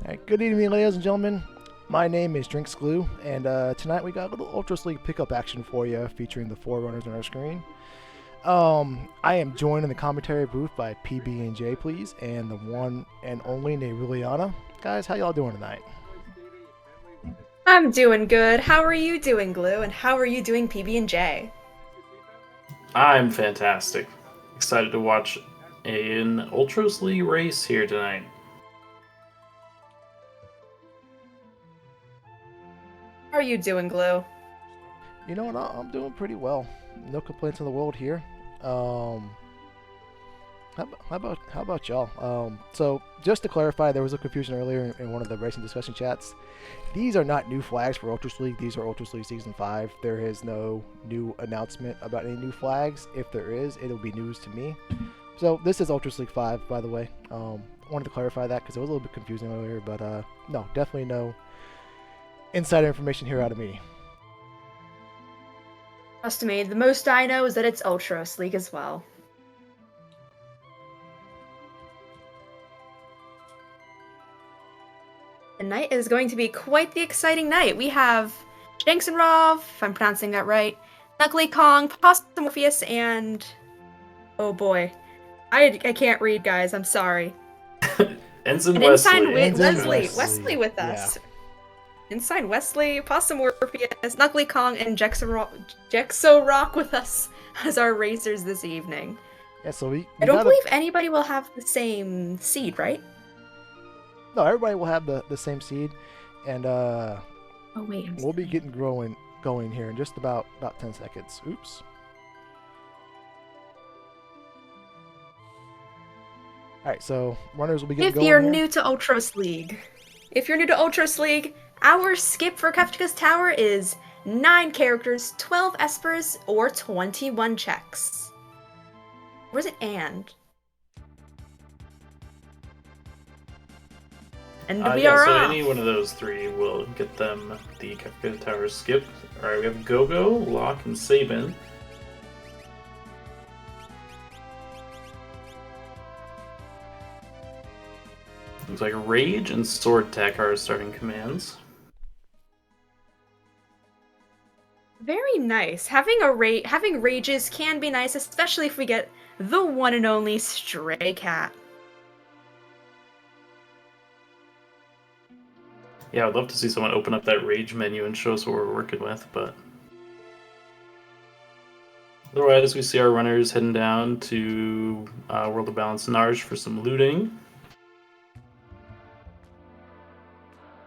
Alright, good evening, ladies and gentlemen. My name is Drinks Glue, and tonight we got a little Ultros League pickup action for you, featuring the four runners on our screen. I am joined in the commentary booth by PB and J, please, and the one and only Liliana. Guys, how y'all doing tonight? I'm doing good. How are you doing, Glue? And how are you doing, PB&J? I'm fantastic. Excited to watch an Ultros League race here tonight. How are you doing, Glue? You know what? I'm doing pretty well. No complaints in the world here. Um, how about y'all? So just to clarify, there was a confusion earlier in one of the racing discussion chats. These are not new flags for Ultros League. These are Ultros League Season 5. There is no new announcement about any new flags. If there is, it'll be news to me. So this is Ultros League 5, by the way. Wanted to clarify that because it was a little bit confusing earlier, but no, definitely no insider information here out of me. Trust me, the most I know is that it's Ultros League as well. The night is going to be quite the exciting night. We have Jensenrov, if I'm pronouncing that right, Knuckly Kong, Pasta Morpheus, and... oh boy. I can't read, guys. I'm sorry. Ensign And Wesley. Ensign Wesley with us. Ensign Wesley, Pasta Morpheus, Knuckly Kong, and Jexo Rock with us as our racers this evening. Yeah, so we I don't believe anybody will have the same seed, right? No, everybody will have the same seed, and Oh wait, we'll be getting going here in just about 10 seconds. Oops. Alright, so runners will be getting going If you're here. new to Ultros League, our skip for Kefka's Tower is 9 characters, 12 espers, or 21 checks. Or is it and? And we yeah, are so off. any one of those three will get them the Kefka Tower skip. Alright, we have Gogo, Locke, and Sabin. Looks like Rage and Sword Tech are starting commands. Very nice. Having rages can be nice, especially if we get the one and only Stray Cat. Yeah, I'd love to see someone open up that Rage menu and show us what we're working with, but... otherwise, we see our runners heading down to World of Balance Narj for some looting.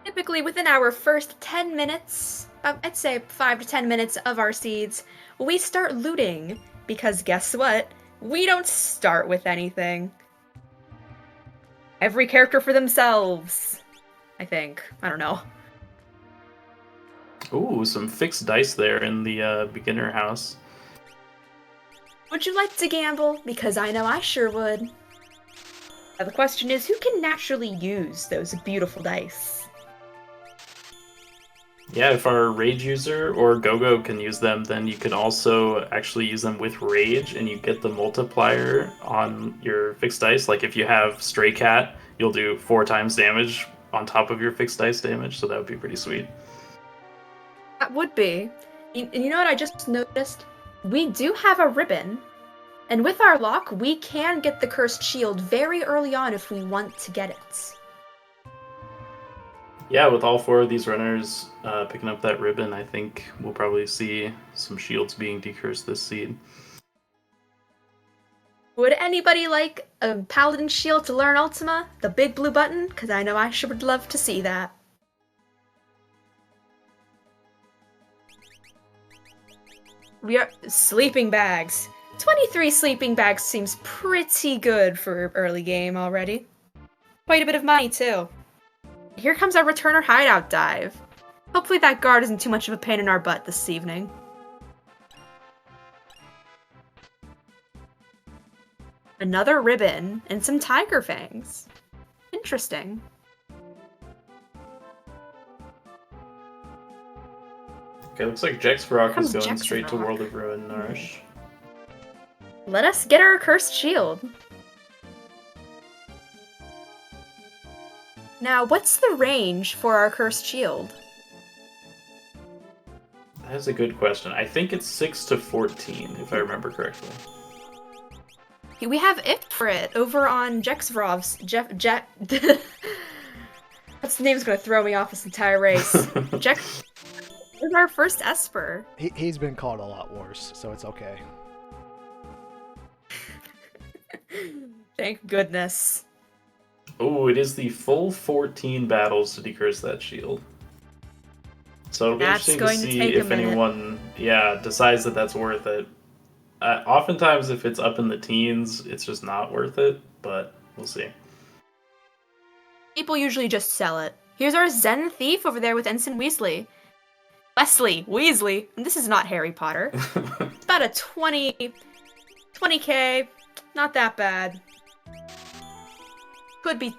Typically within our first 10 minutes, I'd say 5 to 10 minutes of our seeds, we start looting. Because guess what? We don't start with anything. Every character for themselves, I think. I don't know. Ooh, some fixed dice there in the beginner house. Would you like to gamble? Because I know I sure would. Now the question is, who can naturally use those beautiful dice? Yeah, if our Rage user or Gogo can use them, then you can also actually use them with Rage, and you get the multiplier on your fixed dice. Like if you have Stray Cat, you'll do 4 times damage on top of your fixed dice damage, so that would be pretty sweet. That would be. You know what I just noticed? We do have a ribbon, and with our lock, we can get the Cursed Shield very early on if we want to get it. Yeah, with all 4 of these runners picking up that ribbon, I think we'll probably see some shields being decursed this seed. Would anybody like a Paladin Shield to learn Ultima? The big blue button? Because I know I sure would love to see that. We are sleeping bags. 23 sleeping bags seems pretty good for early game already. Quite a bit of money, too. Here comes our returner hideout dive. Hopefully that guard isn't too much of a pain in our butt this evening. Another ribbon and some tiger fangs. Interesting. Okay, looks like Jexrock is going Jexrock. straight to World of Ruin Narsh. Let us get our cursed shield. Now, what's the range for our cursed shield? That's a good question. I think it's 6 to 14, if I remember correctly. We have it for it over on Jexvrov's. What's the name's gonna throw me off this entire race? Jex is our first Esper. He's been called a lot worse, so it's okay. Thank goodness. Oh, it is the full 14 battles to decurse that shield. So it'll be interesting to see if anyone, decides that that's worth it. Oftentimes, if it's up in the teens, it's just not worth it, but we'll see. People usually just sell it. Here's our Zen Thief over there with Ensign Weasley. Weasley. And this is not Harry Potter. It's about a 20k. Not that bad. Could be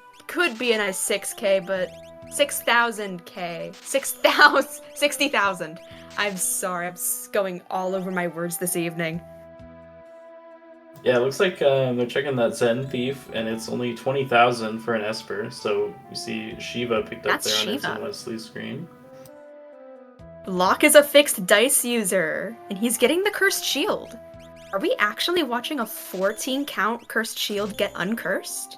a nice 6k, but 6,000k. 60,000. I'm sorry, I'm going all over my words this evening. Yeah, it looks like they're checking that Zen Thief, and it's only 20,000 for an Esper. So you see Shiva picked up there on Ensign Wesley's screen. Locke is a fixed dice user, and he's getting the cursed shield. Are we actually watching a 14 count cursed shield get uncursed?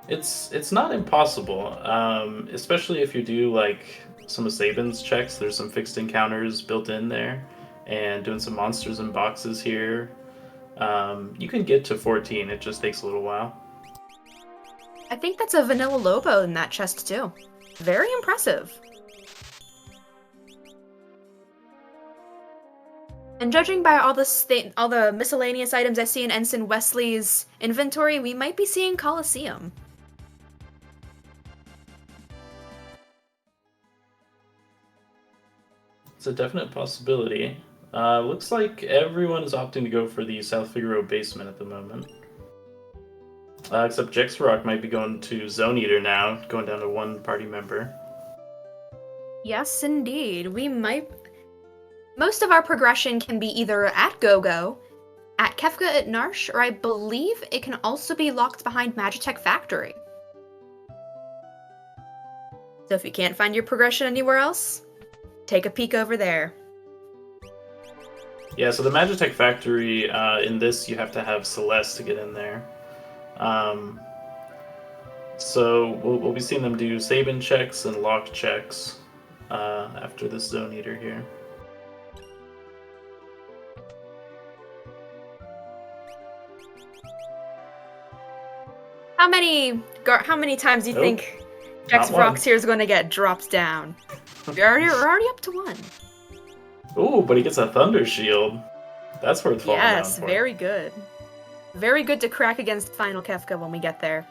It's not impossible, especially if you do like some of Saban's checks. There's some fixed encounters built in there, and doing some monsters and boxes here. You can get to 14, it just takes a little while. I think that's a Vanilla Lobo in that chest too. Very impressive. And judging by all the miscellaneous items I see in Ensign Wesley's inventory, we might be seeing Colosseum. It's a definite possibility. Looks like everyone is opting to go for the South Figaro basement at the moment. Except Jexrock might be going to Zone Eater now, going down to one party member. Yes, indeed. Most of our progression can be either at GoGo, at Kefka at Narsh, or I believe it can also be locked behind Magitech Factory. So if you can't find your progression anywhere else, take a peek over there. Yeah, so the Magitech Factory, in this you have to have Celeste to get in there. So we'll be seeing them do Saban checks and Lock checks after this Zone Eater here. How many times do you think Jax Rocks here is going to get dropped down? We're already up to one. Ooh, but he gets a Thunder Shield. That's worth falling down for. Yes, very good. Very good to crack against Final Kefka when we get there.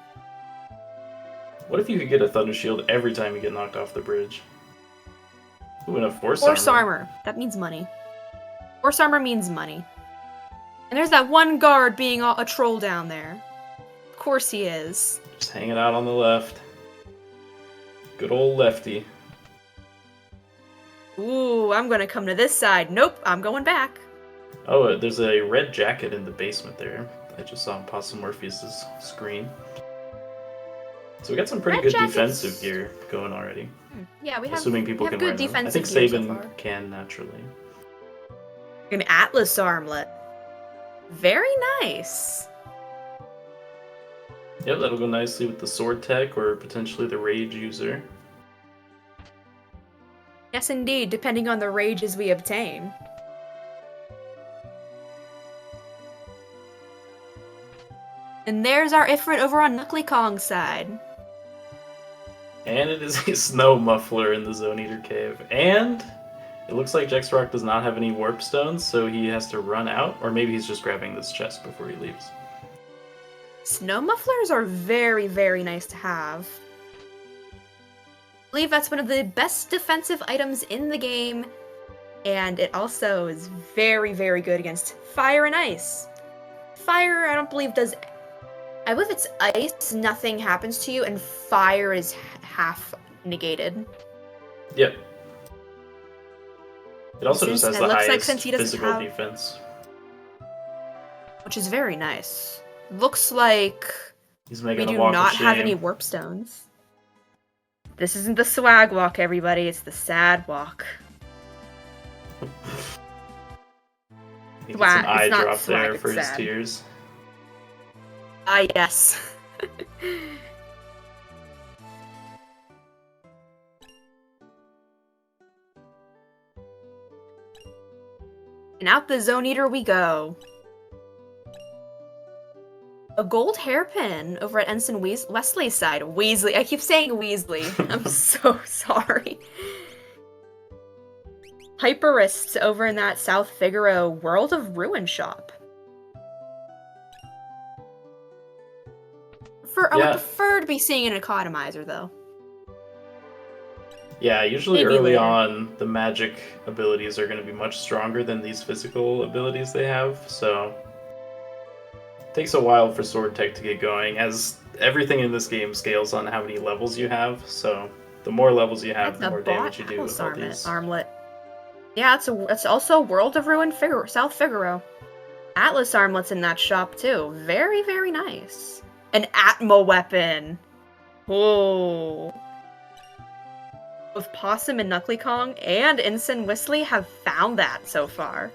What if you could get a Thunder Shield every time you get knocked off the bridge? Ooh, and a Force Armor. That means money. Force Armor means money. And there's that one guard being a troll down there. Of course he is. Just hanging out on the left. Good old lefty. Ooh, I'm gonna come to this side. Nope, I'm going back. Oh, there's a red jacket in the basement there. I just saw on Possum Morpheus' screen. So we got some pretty good defensive gear going already. Yeah, we have. Assuming people can wear them. I think Saban can naturally. An Atlas armlet. Very nice. Yep, that'll go nicely with the sword tech or potentially the rage user. Yes, indeed, depending on the rages we obtain. And there's our Ifrit over on Knuckly Kong's side. And it is a snow muffler in the Zone Eater cave. And it looks like Jexrock does not have any warp stones, so he has to run out, or maybe he's just grabbing this chest before he leaves. Snow mufflers are very, very nice to have. I believe that's one of the best defensive items in the game, and it also is very, very good against fire and ice. Fire, I don't believe does... I believe it's ice, nothing happens to you, and fire is half negated. Yep. It also just has the highest physical defense. Which is very nice. Looks like he's making we do not have any warp stones. This isn't the swag walk, everybody. It's the sad walk. He gets an eye It's not drop swag, there it's for his sad. tears. Ah, yes. And out the Zone Eater we go. A gold hairpin over at Ensign Wesley's side. Weasley. I keep saying Weasley. I'm so sorry. Hyperists over in that South Figaro World of Ruin shop. I would prefer to be seeing an economizer, though. Yeah, usually Maybe early later. on, the magic abilities are going to be much stronger than these physical abilities they have, so it takes a while for sword tech to get going, as everything in this game scales on how many levels you have, so the more levels you have, That's the a more damage you do Atlas with all these. armlet. Yeah, it's also World of Ruin South Figaro. Atlas armlets in that shop too. Very, very nice. An Atmo weapon. Whoa. Both Possum and Knuckly Kong and Ensign Wesley have found that so far.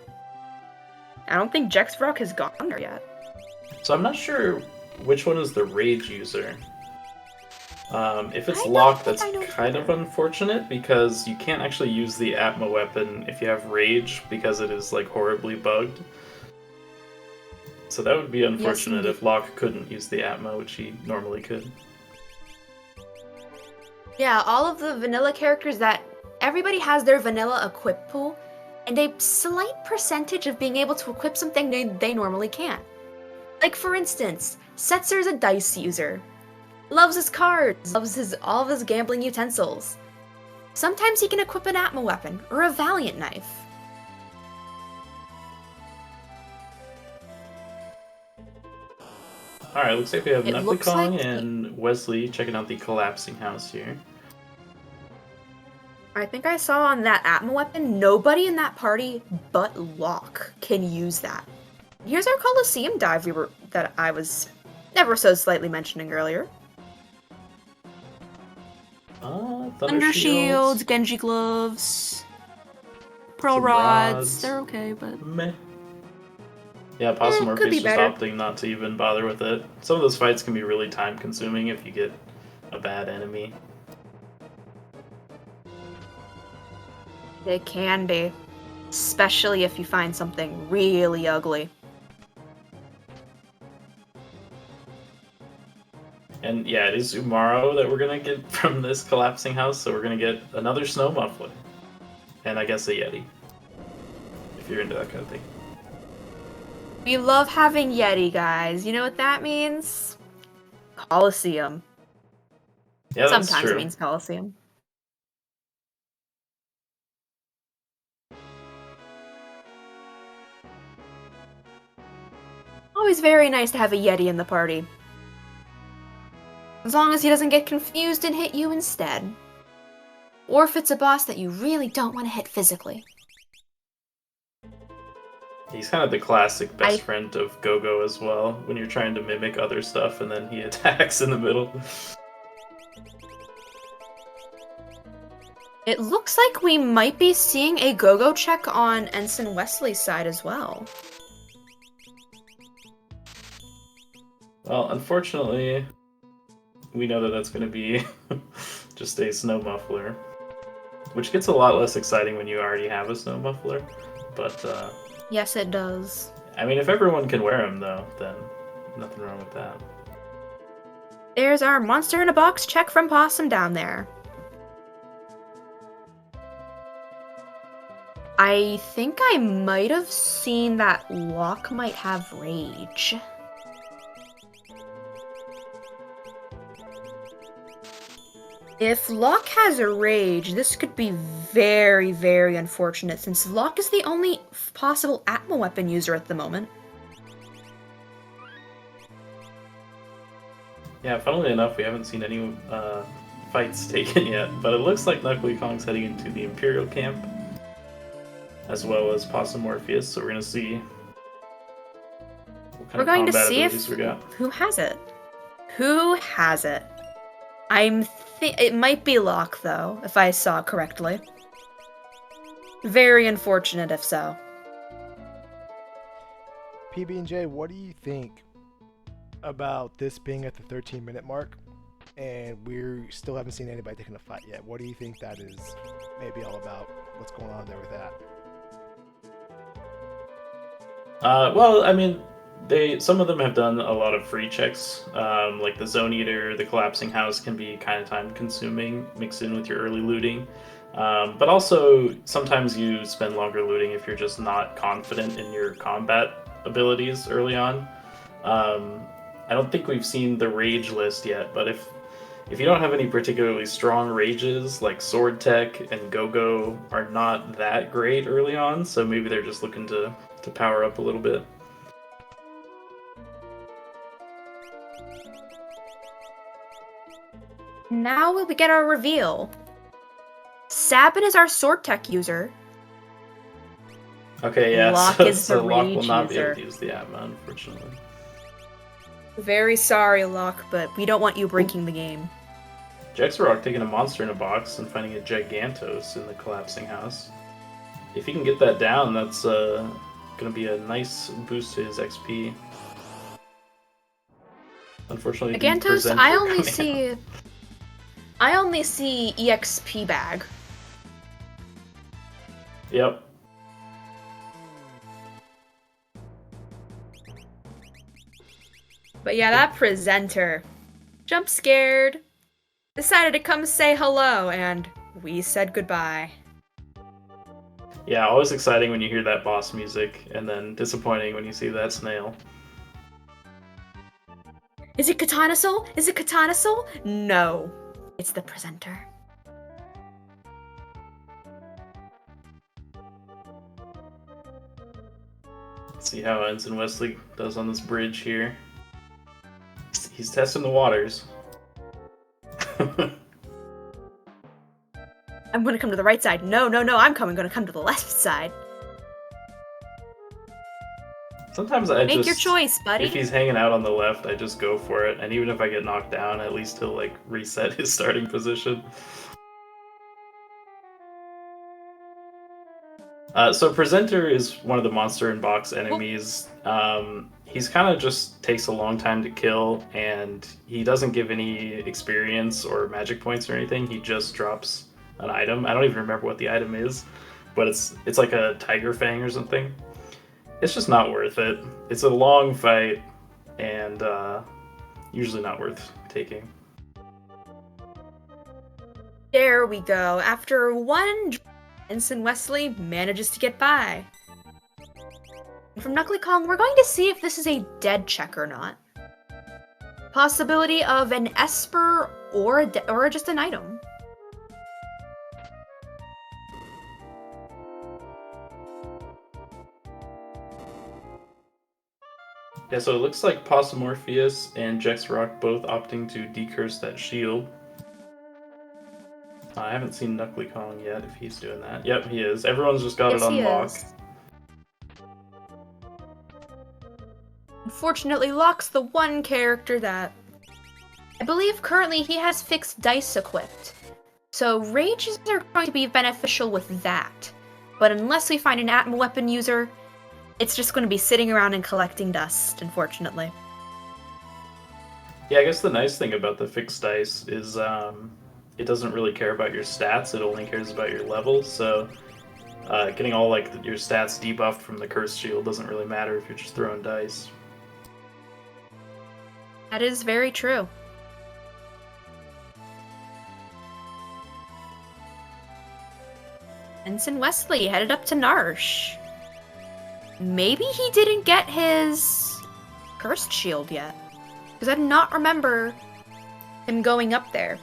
I don't think Jexrock has gone there yet. So I'm not sure which one is the rage user. If it's I don't locked, think that's I know kind of either. unfortunate because you can't actually use the Atma weapon if you have rage because it is like horribly bugged. So that would be unfortunate indeed. if Locke couldn't use the Atma, which he normally could. Yeah, all of the vanilla characters that everybody has their vanilla equip pool, and a slight percentage of being able to equip something they normally can't. Like for instance, Setzer's a dice user. Loves his cards, loves all of his gambling utensils. Sometimes he can equip an Atma weapon or a Valiant knife. Alright, looks like we have It Knuckly looks Kong like and Wesley checking out the collapsing house here. I think I saw on that Atma weapon, nobody in that party but Locke can use that. Here's our Coliseum dive that I was ever so slightly mentioning earlier. Thunder shields, Genji gloves, pearl some rods. They're okay, but meh. Yeah, Possum could Morpheus be just better. opting not to even bother with it. Some of those fights can be really time consuming if you get a bad enemy. They can be, especially if you find something really ugly. And yeah, it is Umaro that we're gonna get from this collapsing house, so we're gonna get another snow muffler. And I guess a Yeti. If you're into that kind of thing. We love having Yeti, guys. You know what that means? Coliseum. Yeah, that's Sometimes true. it means Coliseum. Always very nice to have a Yeti in the party. As long as he doesn't get confused and hit you instead. Or if it's a boss that you really don't want to hit physically. He's kind of the classic best friend of Go-Go as well, when you're trying to mimic other stuff and then he attacks in the middle. It looks like we might be seeing a Go-Go check on Ensign Wesley's side as well. Well, unfortunately, we know that that's going to be just a snow muffler. Which gets a lot less exciting when you already have a snow muffler, but Yes, it does. I mean, if everyone can wear them, though, then nothing wrong with that. There's our monster in a box check from Possum down there. I think I might have seen that Locke might have rage. If Locke has a rage, this could be very, very unfortunate since Locke is the only possible Atma weapon user at the moment. Yeah, funnily enough, we haven't seen any fights taken yet, but it looks like Knuckly Kong's heading into the Imperial camp, as well as Possum Morpheus, so we're going to see what kind We're of going to combat see abilities if we got. who has it. Who has it? It might be Locke, though, if I saw correctly. Very unfortunate if so. PB&J, what do you think about this being at the 13-minute mark, and we still haven't seen anybody taking a fight yet? What do you think that is maybe all about? What's going on there with that? Well, I mean, some of them have done a lot of free checks, like the Zone Eater, the Collapsing House can be kind of time consuming, mixed in with your early looting. But also, sometimes you spend longer looting if you're just not confident in your combat abilities early on. I don't think we've seen the rage list yet, but if you don't have any particularly strong rages, like Sword Tech and Go-Go are not that great early on, so maybe they're just looking to power up a little bit. Now we get our reveal. Sabin is our Sword Tech user. Okay, yeah, Locke is the Locke will rage not be user. able to use the Atma, unfortunately. Very sorry, Locke, but we don't want you breaking the game. Jexarok taking a monster in a box and finding a Gigantos in the Collapsing House. If he can get that down, that's going to be a nice boost to his XP. Unfortunately, the Gigantos, presenter I only see EXP bag. Yep. But yeah, that presenter, jump scared, decided to come say hello, and we said goodbye. Yeah, always exciting when you hear that boss music, and then disappointing when you see that snail. Is it Katana Soul? Is it Katana Soul? No, it's the presenter. Let's see how Ensign Wesley does on this bridge here. He's testing the waters. I'm gonna come to the right side. No, I'm gonna come to the left side. Sometimes I Make your choice, buddy. If he's hanging out on the left, I just go for it. And even if I get knocked down, at least he'll like reset his starting position. So Presenter is one of the monster in box enemies. He's kind of just takes a long time to kill, and he doesn't give any experience or magic points or anything. He just drops an item. I don't even remember what the item is, but it's like a tiger fang or something. It's just not worth it. It's a long fight, and usually not worth taking. There we go. After one, Ensign Wesley manages to get by. And from Knuckly Kong, we're going to see if this is a dead check or not. Possibility of an Esper or just an item. Yeah, so it looks like Possumorpheus and Jexrock both opting to decurse that shield. I haven't seen Knuckly Kong yet, if he's doing that. Yep, he is. Everyone's just got it on lock. Unfortunately, Locke's the one character that... I believe currently he has fixed dice equipped. So rages are going to be beneficial with that. But unless we find an Atma weapon user, it's just going to be sitting around and collecting dust, unfortunately. Yeah, I guess the nice thing about the fixed dice is it doesn't really care about your stats, it only cares about your level, so getting all like your stats debuffed from the cursed shield doesn't really matter if you're just throwing dice. That is very true. Ensign Wesley headed up to Narsh. Maybe he didn't get his cursed shield yet, because I do not remember him going up there.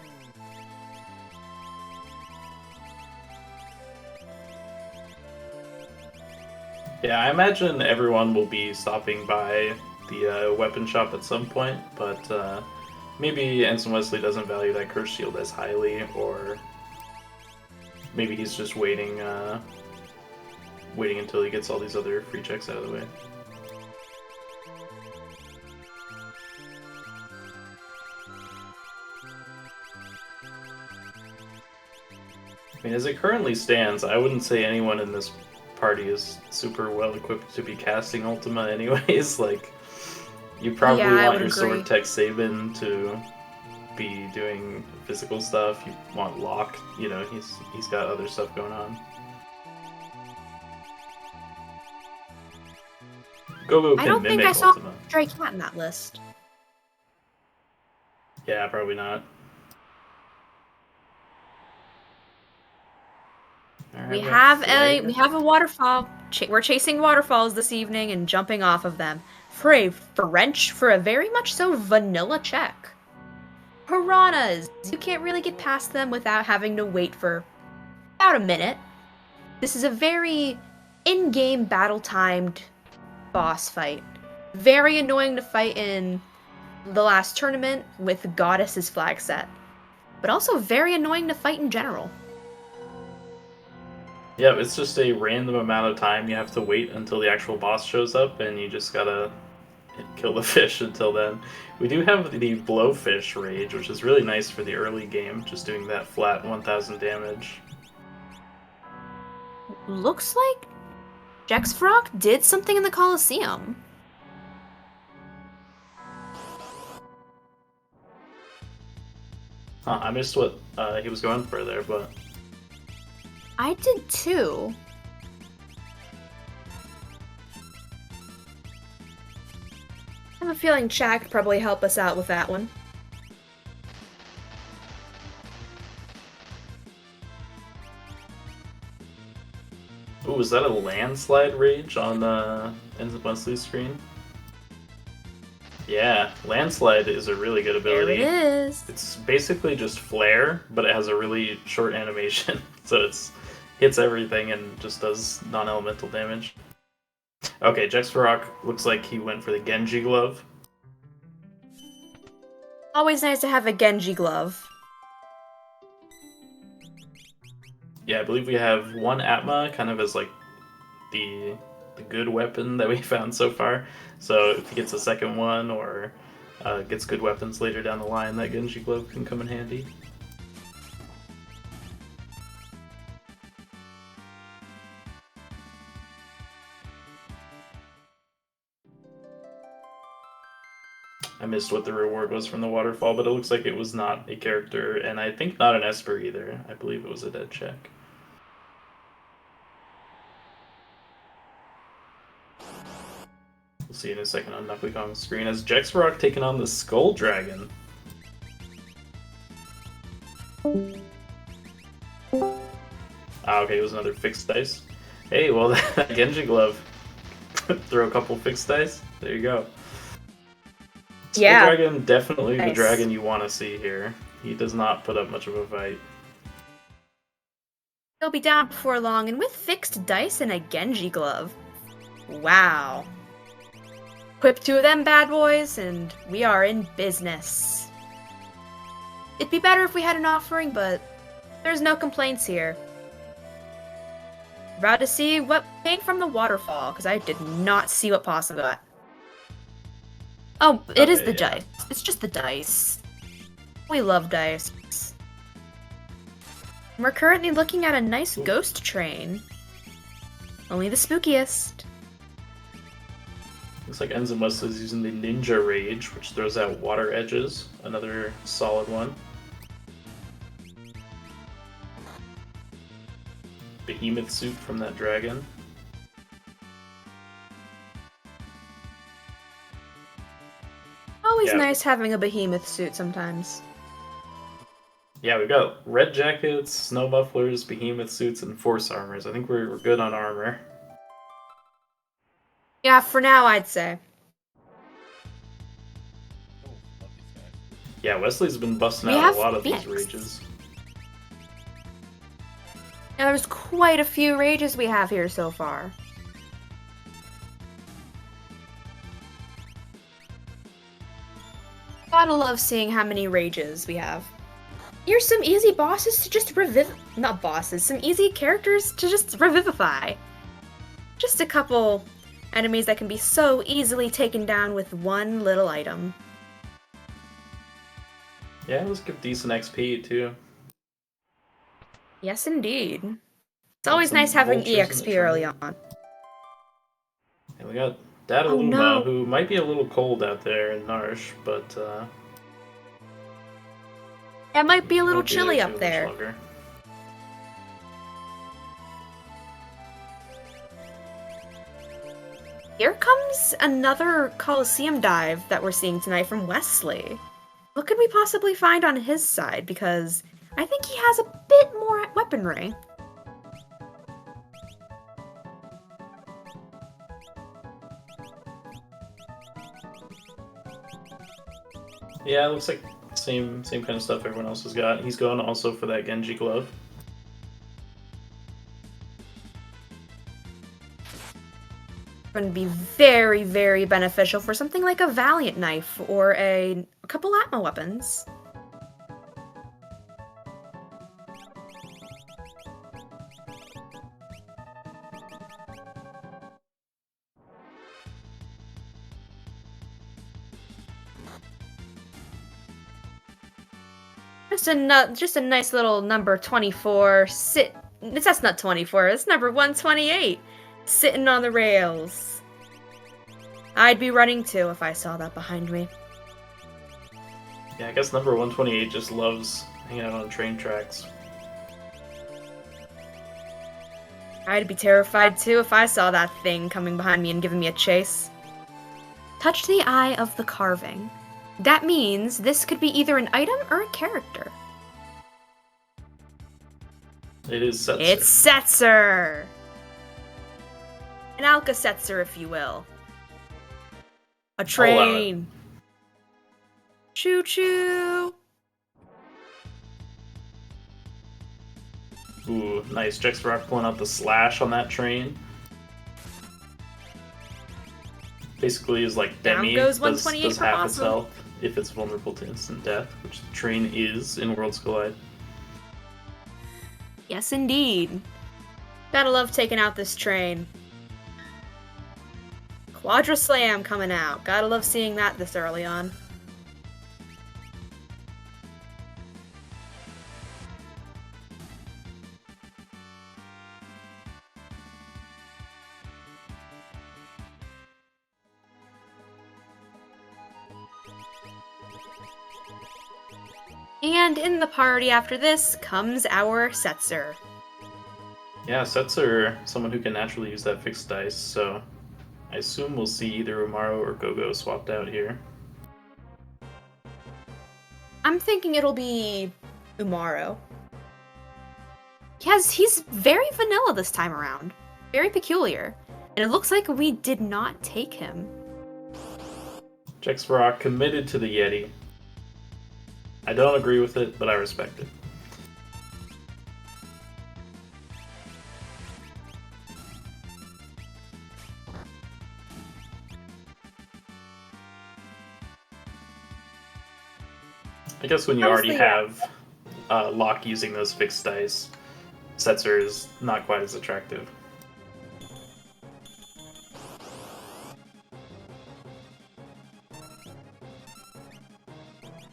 Yeah, I imagine everyone will be stopping by the weapon shop at some point, but maybe Ensign Wesley doesn't value that curse shield as highly, or maybe he's just waiting until he gets all these other free checks out of the way. I mean, as it currently stands, I wouldn't say anyone in this party is super well equipped to be casting Ultima anyways. Like, you probably Yeah, I want would your agree. Sword Tech Sabin to be doing physical stuff. You want Locke, you know, he's got other stuff going on. Gogo I can don't think I mimic saw Ultima. Stray Cat in that list. Yeah, probably not. Alright, We we got have Flare. a waterfall. We're chasing waterfalls this evening and jumping off of them for a very much so vanilla check. Piranhas! You can't really get past them without having to wait for about a minute. This is a very in-game battle-timed boss fight. Very annoying to fight in the last tournament with Goddess's flag set, but also very annoying to fight in general. Yeah, it's just a random amount of time you have to wait until the actual boss shows up, and you just gotta kill the fish until then. We do have the Blowfish Rage, which is really nice for the early game, just doing that flat 1000 damage. Looks like Jexfrock did something in the Colosseum. Huh, I missed what he was going for there, but I did too. I have a feeling Chad could probably help us out with that one. ooh, was that a landslide rage on Ensign Wesley's screen? Yeah, landslide is a really good There ability. it is. It's basically just flare, but it has a really short animation, so it's hits everything and just does non-elemental damage. Okay, Jexfarok looks like he went for the Genji glove. Always nice to have a Genji glove. Yeah, I believe we have one Atma kind of as like the good weapon that we found so far. So if he gets a second one or gets good weapons later down the line, that Genji glove can come in handy. I missed what the reward was from the waterfall, but it looks like it was not a character, and I think not an Esper either. I believe it was a dead check. We'll see in a second on Knuckly screen as Jexrock taking on the Skull Dragon. Ah, okay, it was another fixed dice. Hey, well, that Genji glove. Throw a couple fixed dice. There you go. Skull Dragon, definitely the dragon you want to see here. He does not put up much of a fight. He'll be down before long, and with fixed dice and a Genji glove. Wow. Equip 2 of them bad boys, and we are in business. It'd be better if we had an offering, but there's no complaints here. About to see what came from the waterfall, because I did not see what Possum got. Oh, it is the dice. It's just the dice. We love dice. We're currently looking at a nice ghost train. Only the spookiest. Looks like Ensign Wesley's using the Ninja Rage, which throws out water edges. Another solid one. Behemoth suit from that dragon. Always nice having a behemoth suit sometimes. Yeah, we've got red jackets, snow mufflers, behemoth suits, and force armors. I think we're good on armor. Yeah, for now, I'd say. Yeah, Wesley's been busting out a lot of these rages. Now, there's quite a few rages we have here so far. Gotta love seeing how many rages we have. Here's some easy bosses to just not bosses, some easy characters to just revivify. Just a couple enemies that can be so easily taken down with one little item. Yeah, let's give decent XP too. Yes, indeed. It's always nice having EXP early on. And we got Data Oh, Luma, no. who might be a little cold out there in Narsh, but It might be a little won't be chilly too up much there. longer. Here comes another Coliseum dive that we're seeing tonight from Wesley. What could we possibly find on his side? Because I think he has a bit more weaponry. Yeah, it looks like same kind of stuff everyone else has got. He's going also for that Genji glove. Going to be very, very beneficial for something like a Valiant knife or a couple Atma weapons. Just a nice little number 24. That's not 24. It's number 128. Sitting on the rails. I'd be running too if I saw that behind me. Yeah, I guess number 128 just loves hanging out on train tracks. I'd be terrified too if I saw that thing coming behind me and giving me a chase. Touch the eye of the carving. That means this could be either an item or a character. It is Setzer. It's Setzer! An Alka-Setzer, if you will. A train. Choo-choo! Ooh, nice. Jexrock pulling out the slash on that train. Basically is like Demi Down goes does 128 for half its awesome. health if it's vulnerable to instant death, which the train is in Worlds Collide. Yes, indeed. Gotta love taking out this train. Quadra Slam coming out. Gotta love seeing that this early on. And in the party after this comes our Setzer. Yeah, Setzer, someone who can naturally use that fixed dice, so I assume we'll see either Umaru or Gogo swapped out here. I'm thinking it'll be Umaru. He's very vanilla this time around. Very peculiar. And it looks like we did not take him. Jexrock committed to the Yeti. I don't agree with it, but I respect it. I guess when you already have Locke using those fixed dice, Setzer is not quite as attractive.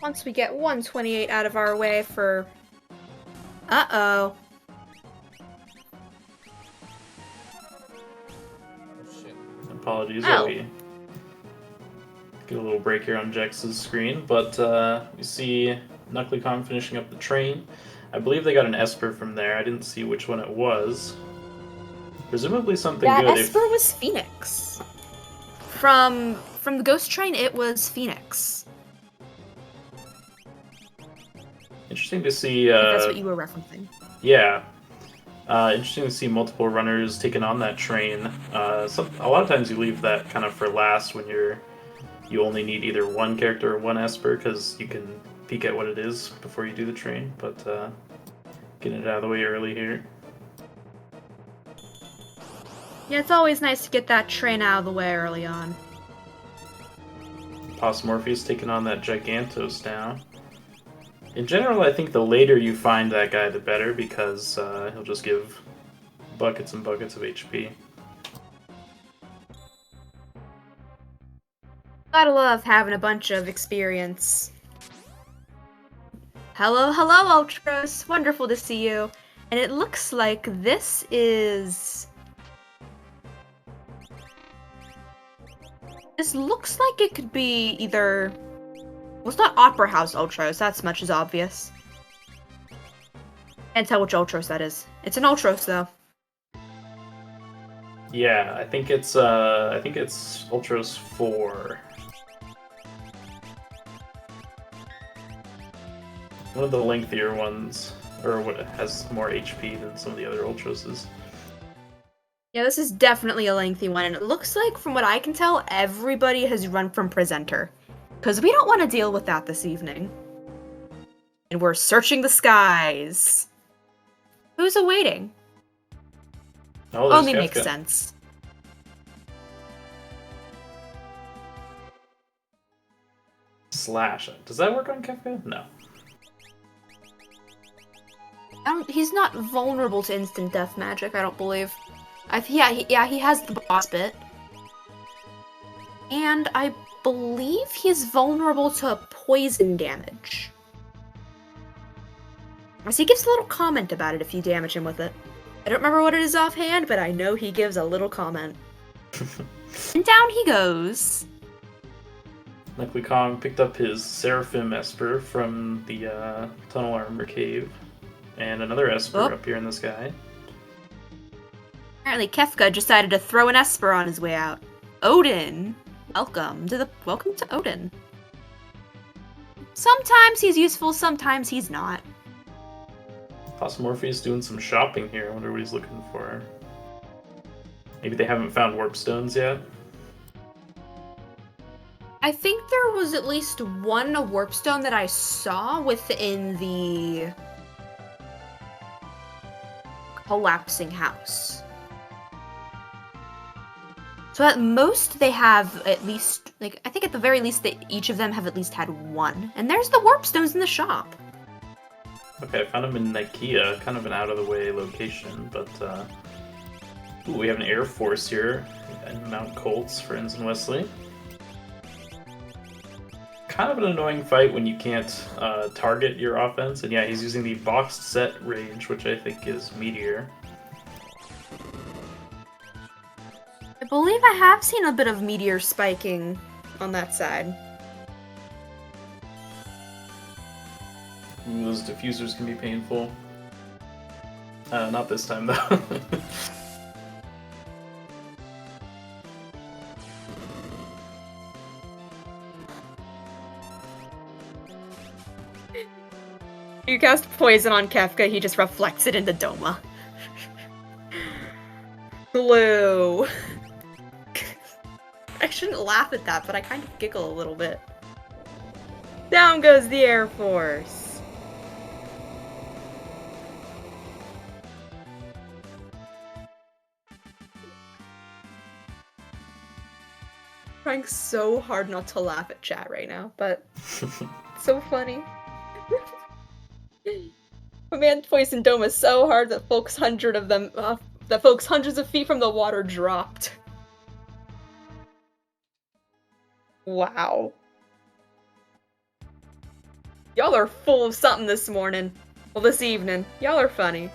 Once we get 128 out of our way for... Uh-oh. Apologies, Oh. we get a little break here on Jex's screen, but we see Knuckly Kong finishing up the train. I believe they got an Esper from there. I didn't see which one it was. Presumably something That good. Esper was Phoenix. From the Ghost Train, it was Phoenix. Interesting to see. If that's what you were referencing. Yeah. Interesting to see multiple runners taking on that train. A lot of times you leave that kind of for last when you only need either one character or one Esper because you can peek at what it is before you do the train. But getting it out of the way early here. Yeah, it's always nice to get that train out of the way early on. Pos Morpheus taking on that Gigantos now. In general, I think the later you find that guy, the better, because he'll just give buckets and buckets of HP. Gotta love having a bunch of experience. Hello, Ultros. Wonderful to see you. And it looks like this is... This looks like it could be either... Well, it's not Opera House Ultros, that's much as obvious. Can't tell which Ultros that is. It's an Ultros, though. Yeah, I think it's Ultros 4. One of the lengthier ones, or what has more HP than some of the other Ultroses. Yeah, this is definitely a lengthy one, and it looks like, from what I can tell, everybody has run from Presenter. Because we don't want to deal with that this evening. And we're searching the skies. Who's awaiting? Oh, there's Only Kefka. makes sense. Slash. Does that work on Kefka? No. He's not vulnerable to instant death magic, I don't believe. Yeah, he has the boss bit. And I believe he's vulnerable to poison damage. So he gives a little comment about it if you damage him with it. I don't remember what it is offhand, but I know he gives a little comment. And down he goes. Luckily Kong picked up his Seraphim Esper from the Tunnel Armor Cave. And another Esper up here in the sky. Apparently Kefka decided to throw an Esper on his way out. Odin! Welcome to Odin. Sometimes he's useful, sometimes he's not. Morpheus doing some shopping here. I wonder what he's looking for. Maybe they haven't found warp stones yet? I think there was at least one warp stone that I saw within the collapsing house. So at most they have at least, I think at the very least that each of them have at least had one. And there's the warp stones in the shop. Okay, I found them in Nikea, kind of an out-of-the-way location, but, ooh, we have an Air Force here, and Mount Colts for Ensign Wesley. Kind of an annoying fight when you can't target your offense, and yeah, he's using the boxed set range, which I think is Meteor. I believe I have seen a bit of Meteor spiking on that side. Ooh, those diffusers can be painful. Not this time, though. You cast poison on Kefka, he just reflects it into Doma. Blue. I shouldn't laugh at that, but I kind of giggle a little bit. Down goes the Air Force. Trying so hard not to laugh at chat right now, but it's so funny. My man poisoned Doma so hard that folks hundreds of feet from the water dropped. Wow. Y'all are full of something this morning. Well, this evening. Y'all are funny.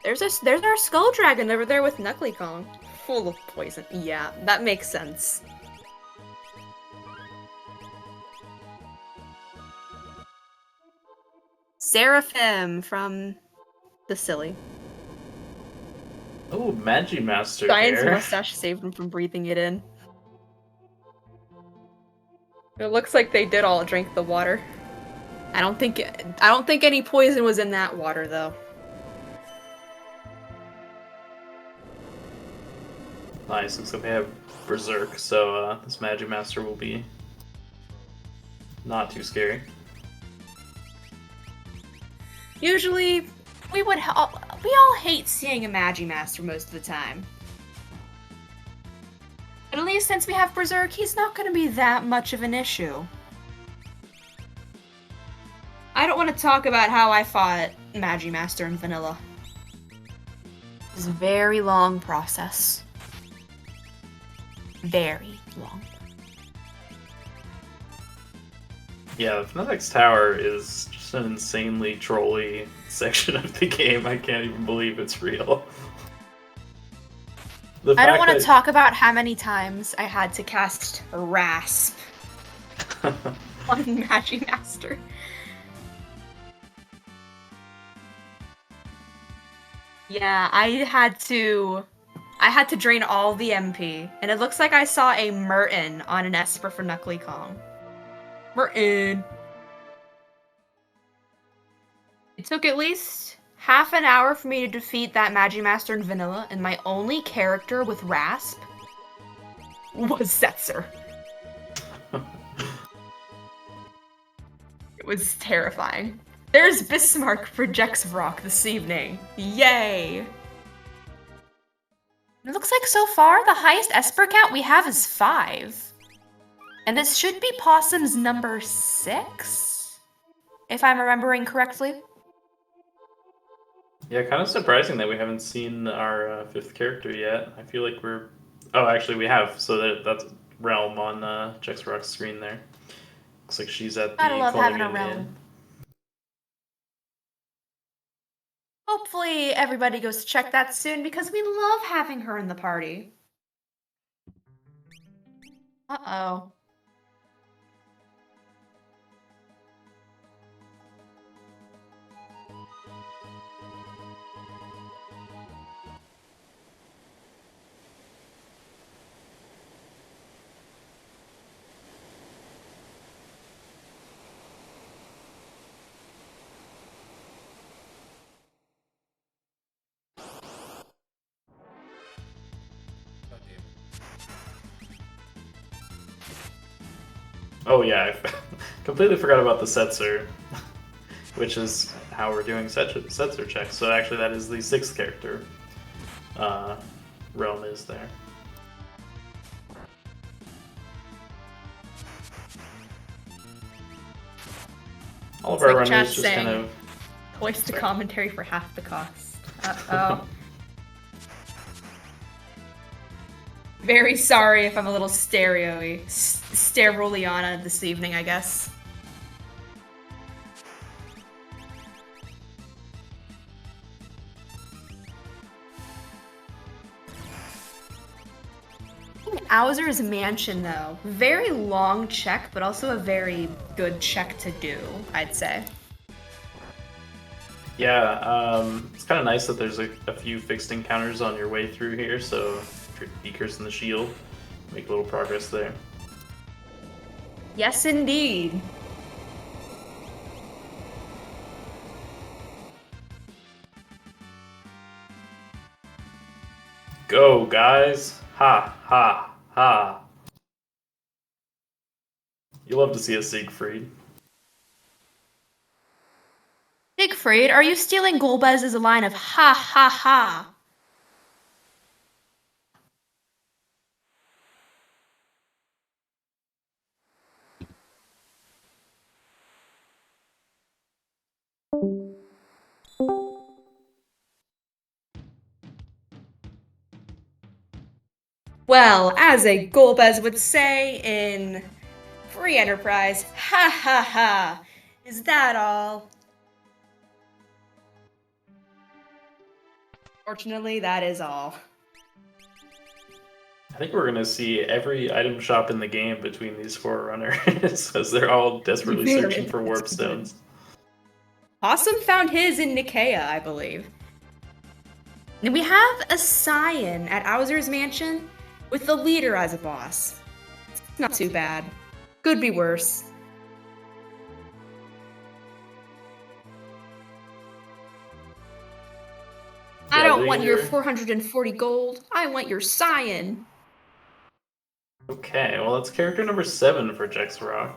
There's our skull dragon over there with Knuckly Kong. Full of poison. Yeah, that makes sense. Seraphim from the Silly. Oh, Magimaster Giant's there. mustache saved him from breathing it in. It looks like they did all drink the water. I don't think any poison was in that water though. Nice, looks like they have Berserk, so this Magimaster will be not too scary. Usually, we all hate seeing a Magimaster most of the time. But at least since we have Berserk, he's not going to be that much of an issue. I don't want to talk about how I fought Magimaster in vanilla. It was a very long process. Very long. Yeah, the Fanatics Tower is just an insanely trolly section of the game. I can't even believe it's real. I don't want to talk about how many times I had to cast Rasp on Magimaster. Yeah, I had to drain all the MP, and it looks like I saw a Merton on an Esper for Knuckly Kong. Merton! It took at least half an hour for me to defeat that Magimaster in Vanilla, and my only character with Rasp was Setzer. It was terrifying. There's Bismarck for Jexvrock this evening. Yay! It looks like so far the highest Esper count we have is 5. And this should be Possum's number 6? If I'm remembering correctly. Yeah, kind of surprising that we haven't seen our 5th character yet. I feel like we're... Oh, actually we have. So that's Realm on Jexrock's screen there. Looks like she's at the Gotta love having a Culligan Realm. Inn. Hopefully everybody goes to check that soon because we love having her in the party. Uh-oh. Oh yeah, I completely forgot about the Setzer, which is how we're doing Setzer checks. So actually that is the 6th character. Realm is there. All of our like runners just kind of... Hoist a commentary for half the cost. Uh-oh. Very sorry if I'm a little stereo-y. Steroleana this evening, I guess. Owzer's Mansion, though. Very long check, but also a very good check to do, I'd say. Yeah, it's kind of nice that there's a few fixed encounters on your way through here, so Beakers and the Shield, make a little progress there. Yes, indeed. Go, guys! Ha, ha, ha. You love to see a Siegfried. Siegfried, are you stealing Golbez's line of ha ha ha? Well, as a Golbez would say in Free Enterprise, ha ha ha. Is that all? Fortunately, that is all. I think we're gonna see every item shop in the game between these 4 runners, because they're all desperately searching for warp stones. Possum found his in Nicaea, I believe. And we have a Scion at Owzer's Mansion with the leader as a boss. It's not too bad. Could be worse. I don't want your 440 gold. I want your Scion. Okay, well, that's character number 7 for Jexrock.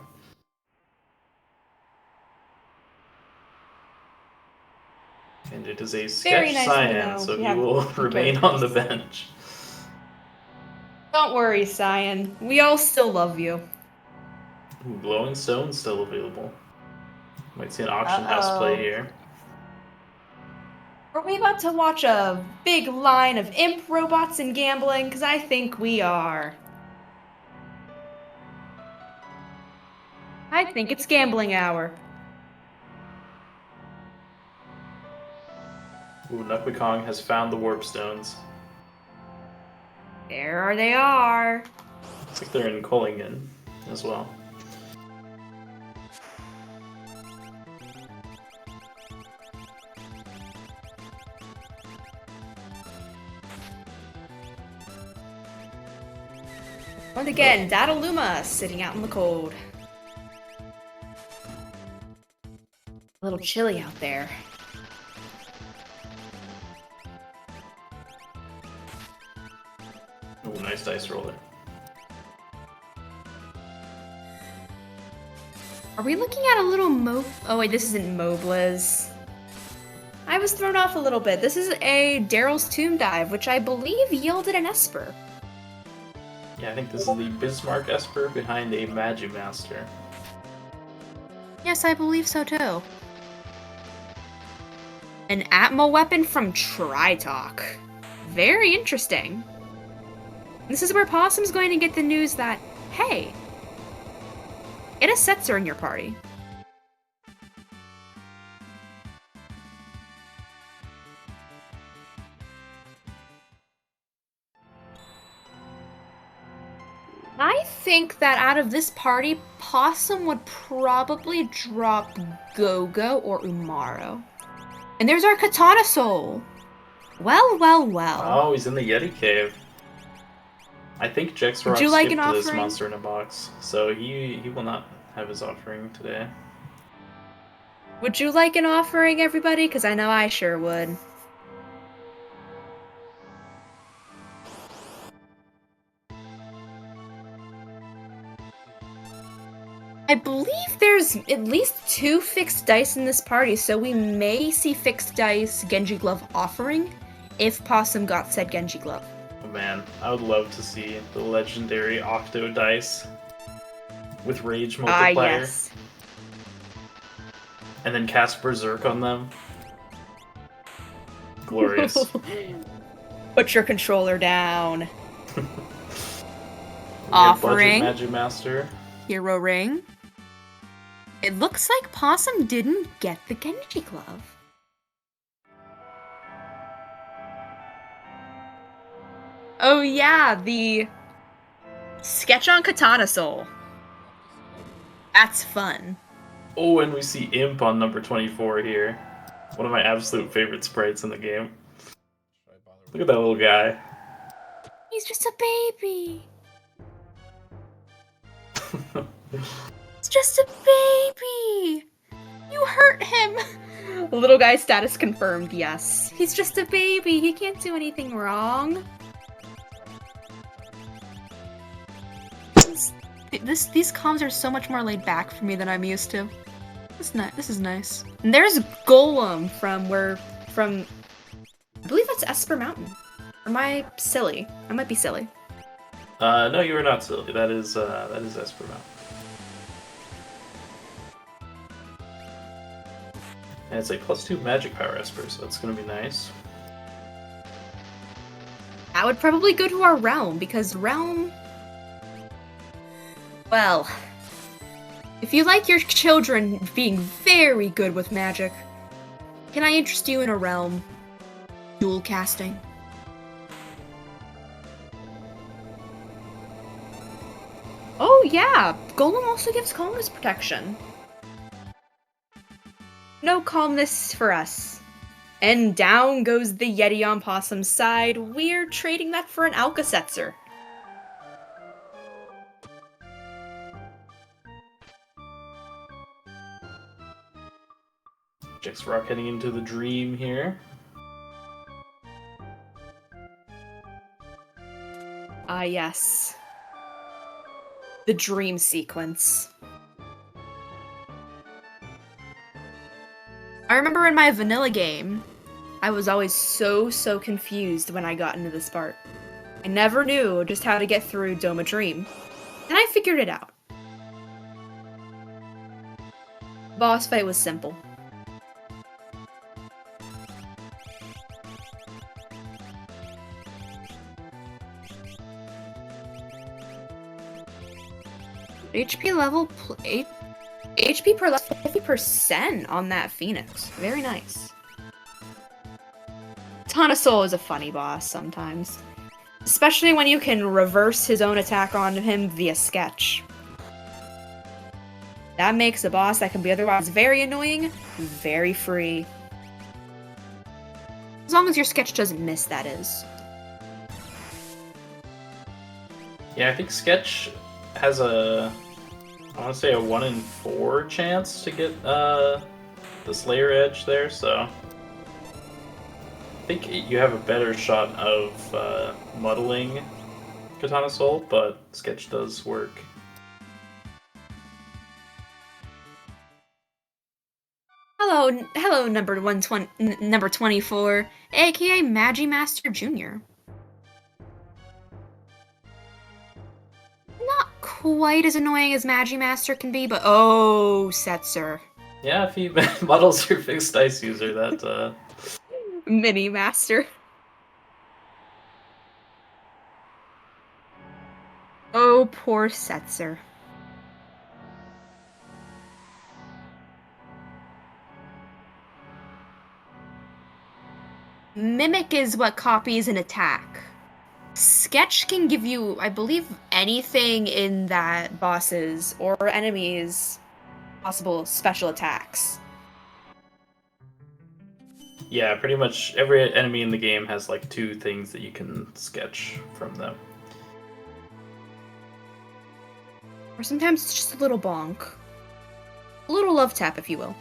And it is a sketch nice Scion, so he will remain on the bench. Don't worry, Scion. We all still love you. Ooh, glowing stone still available. Might see an auction house play here. Are we about to watch a big line of imp robots and gambling? Because I think we are. I think it's gambling hour. Ooh, Nukmakong has found the warp stones. There they are. Looks like they're in Kohlingen as well. Once again, Dataluma sitting out in the cold. A little chilly out there. Ooh, nice dice roller. Are we looking at a little Oh wait, this isn't Mobliz. I was thrown off a little bit. This is a Daryl's Tomb Dive, which I believe yielded an Esper. Yeah, I think this is the Bismarck Esper behind a Magimaster. Yes, I believe so too. An Atmo weapon from Tritalk. Very interesting. This is where Possum's going to get the news that, hey, get a Setzer in your party. I think that out of this party, Possum would probably drop Go-Go or Umaro. And there's our Katana Soul. Well, well, well. Oh, he's in the Yeti Cave. I think Jexrock Would you like skipped an this offering? monster in a box, so he will not have his offering today. Would you like an offering, everybody? Because I know I sure would. I believe there's at least 2 fixed dice in this party, so we may see fixed dice Genji Glove offering if Possum got said Genji Glove. Oh man, I would love to see the legendary Octo dice with Rage multiplier. Yes. And then cast Berserk on them. Glorious. Put your controller down. We Offering. have Budget Magimaster. Hero Ring. It looks like Possum didn't get the Genji Glove. Oh yeah, the sketch on Katana Soul. That's fun. Oh, and we see Imp on number 24 here. One of my absolute favorite sprites in the game. Look at that little guy. He's just a baby. It's just a baby. You hurt him. Little guy status confirmed, yes. He's just a baby. He can't do anything wrong. These comms are so much more laid back for me than I'm used to. This is nice. And there's Golem from I believe that's Esper Mountain. Or am I silly? I might be silly. No, you are not silly. That is Esper Mountain. And it's a +2 magic power Esper, so that's gonna be nice. That would probably go to our Realm, because Realm... Well... If you like your children being very good with magic, can I interest you in a Realm dual casting? Oh yeah, Golem also gives calmness protection. No calmness for us. And down goes the Yeti on Possum's side. We're trading that for an Alka-Setzer. Jexrock heading into the dream here. Ah yes. The dream sequence. I remember in my vanilla game, I was always so confused when I got into this part. I never knew just how to get through Doma Dream. And I figured it out. Boss fight was simple. HP level 8. HP per level 50% on that Phoenix. Very nice. Tanasul is a funny boss sometimes. Especially when you can reverse his own attack on him via sketch. That makes a boss that can be otherwise very annoying, very free. As long as your sketch doesn't miss, that is. Yeah, I think Sketch has I want to say a 1 in 4 chance to get the Slayer Edge there, so I think you have a better shot of muddling Katana Soul, but Sketch does work. Hello, number 24, aka Magi Master Jr. Not quite as annoying as Magi Master can be, but oh, Setzer. Yeah, if he muddles your fixed dice user, that Mini Master. Oh, poor Setzer. Mimic is what copies an attack. Sketch can give you, I believe, anything in that boss's or enemy's possible special attacks. yeah, pretty much every enemy in the game has like 2 things that you can sketch from them. Or sometimes it's just a little bonk. A little love tap, if you will.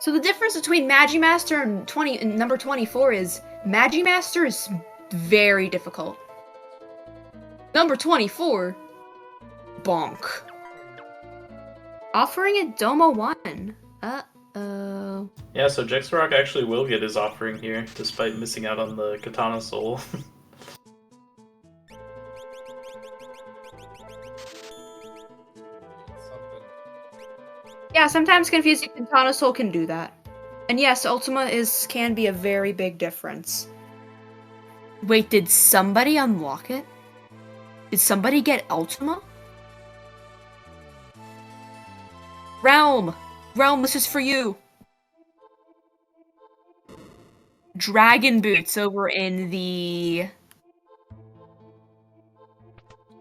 So the difference between Magi Master and number 24 is Magi Master is very difficult. Number 24, bonk. Offering at Doma 1. Uh-oh. Yeah, so Jexrock actually will get his offering here, despite missing out on the Katana Soul. Yeah, sometimes confusing Katana Soul can do that. And yes, Ultima can be a very big difference. Wait, did somebody unlock it? Did somebody get Ultima? Realm! Realm, this is for you! Dragon Boots over in the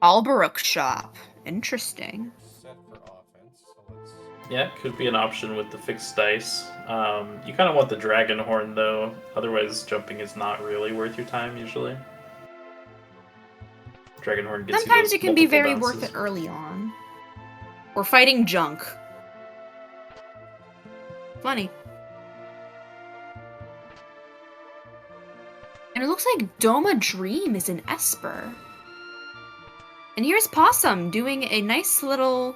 Alberuk shop. Interesting. Yeah, could be an option with the fixed dice. You kind of want the Dragon Horn though, otherwise jumping is not really worth your time usually. Dragon Horn gets Sometimes you it can be very bounces. worth it early on. Or fighting junk. Funny. And it looks like Doma Dream is an Esper. And here's Possum doing a nice little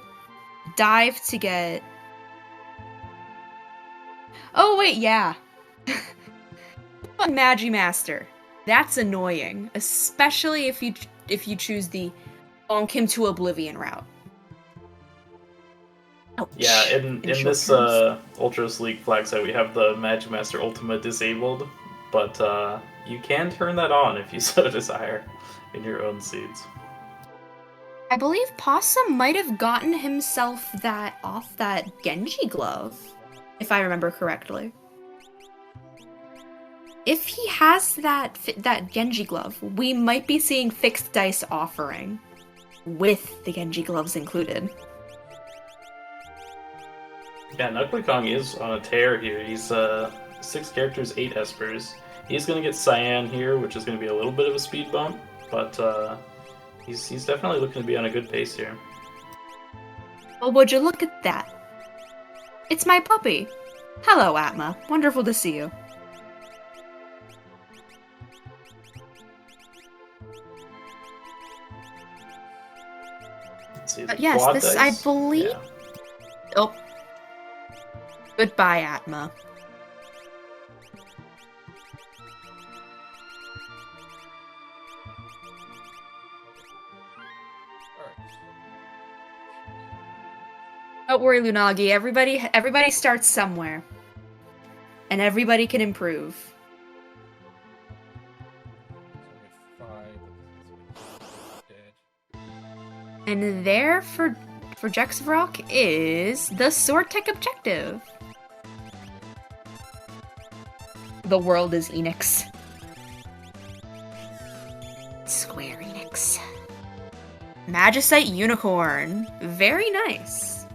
dive to get... Oh wait, yeah. Magi Master. That's annoying, especially if you choose the bonk him to oblivion route. Ouch. Yeah, in this Ultros League flag set, we have the Magi Master Ultima disabled, but you can turn that on if you so desire in your own seeds. I believe Possum might have gotten himself that off that Genji glove, if I remember correctly. If he has that Genji glove, we might be seeing fixed dice offering with the Genji gloves included. Yeah, Knuckly Kong is on a tear here. He's 6 characters, 8 Espers. He's going to get Cyan here, which is going to be a little bit of a speed bump, but he's definitely looking to be on a good pace here. Well, would you look at that? It's my puppy. Hello, Atma. Wonderful to see you. Let's see, But yes, this, dice? I believe... Yeah. Oh. Goodbye, Atma. Don't worry, Lunagi. Everybody starts somewhere. And everybody can improve. And there for Jexrock is the Sword Tech objective. The world is Enix. Square Enix. Magicite Unicorn. Very nice.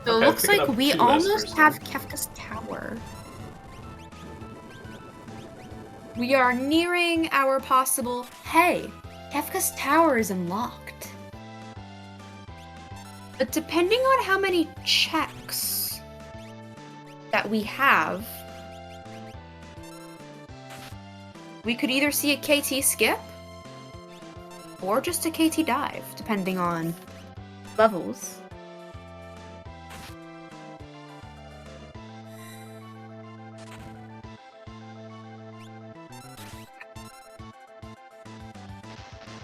So Okay, it looks picking like up we 2 almost Espers have then. Kefka's Tower. We are nearing our possible, hey, Kefka's Tower is unlocked. But depending on how many checks that we have, we could either see a KT skip or just a KT dive, depending on levels.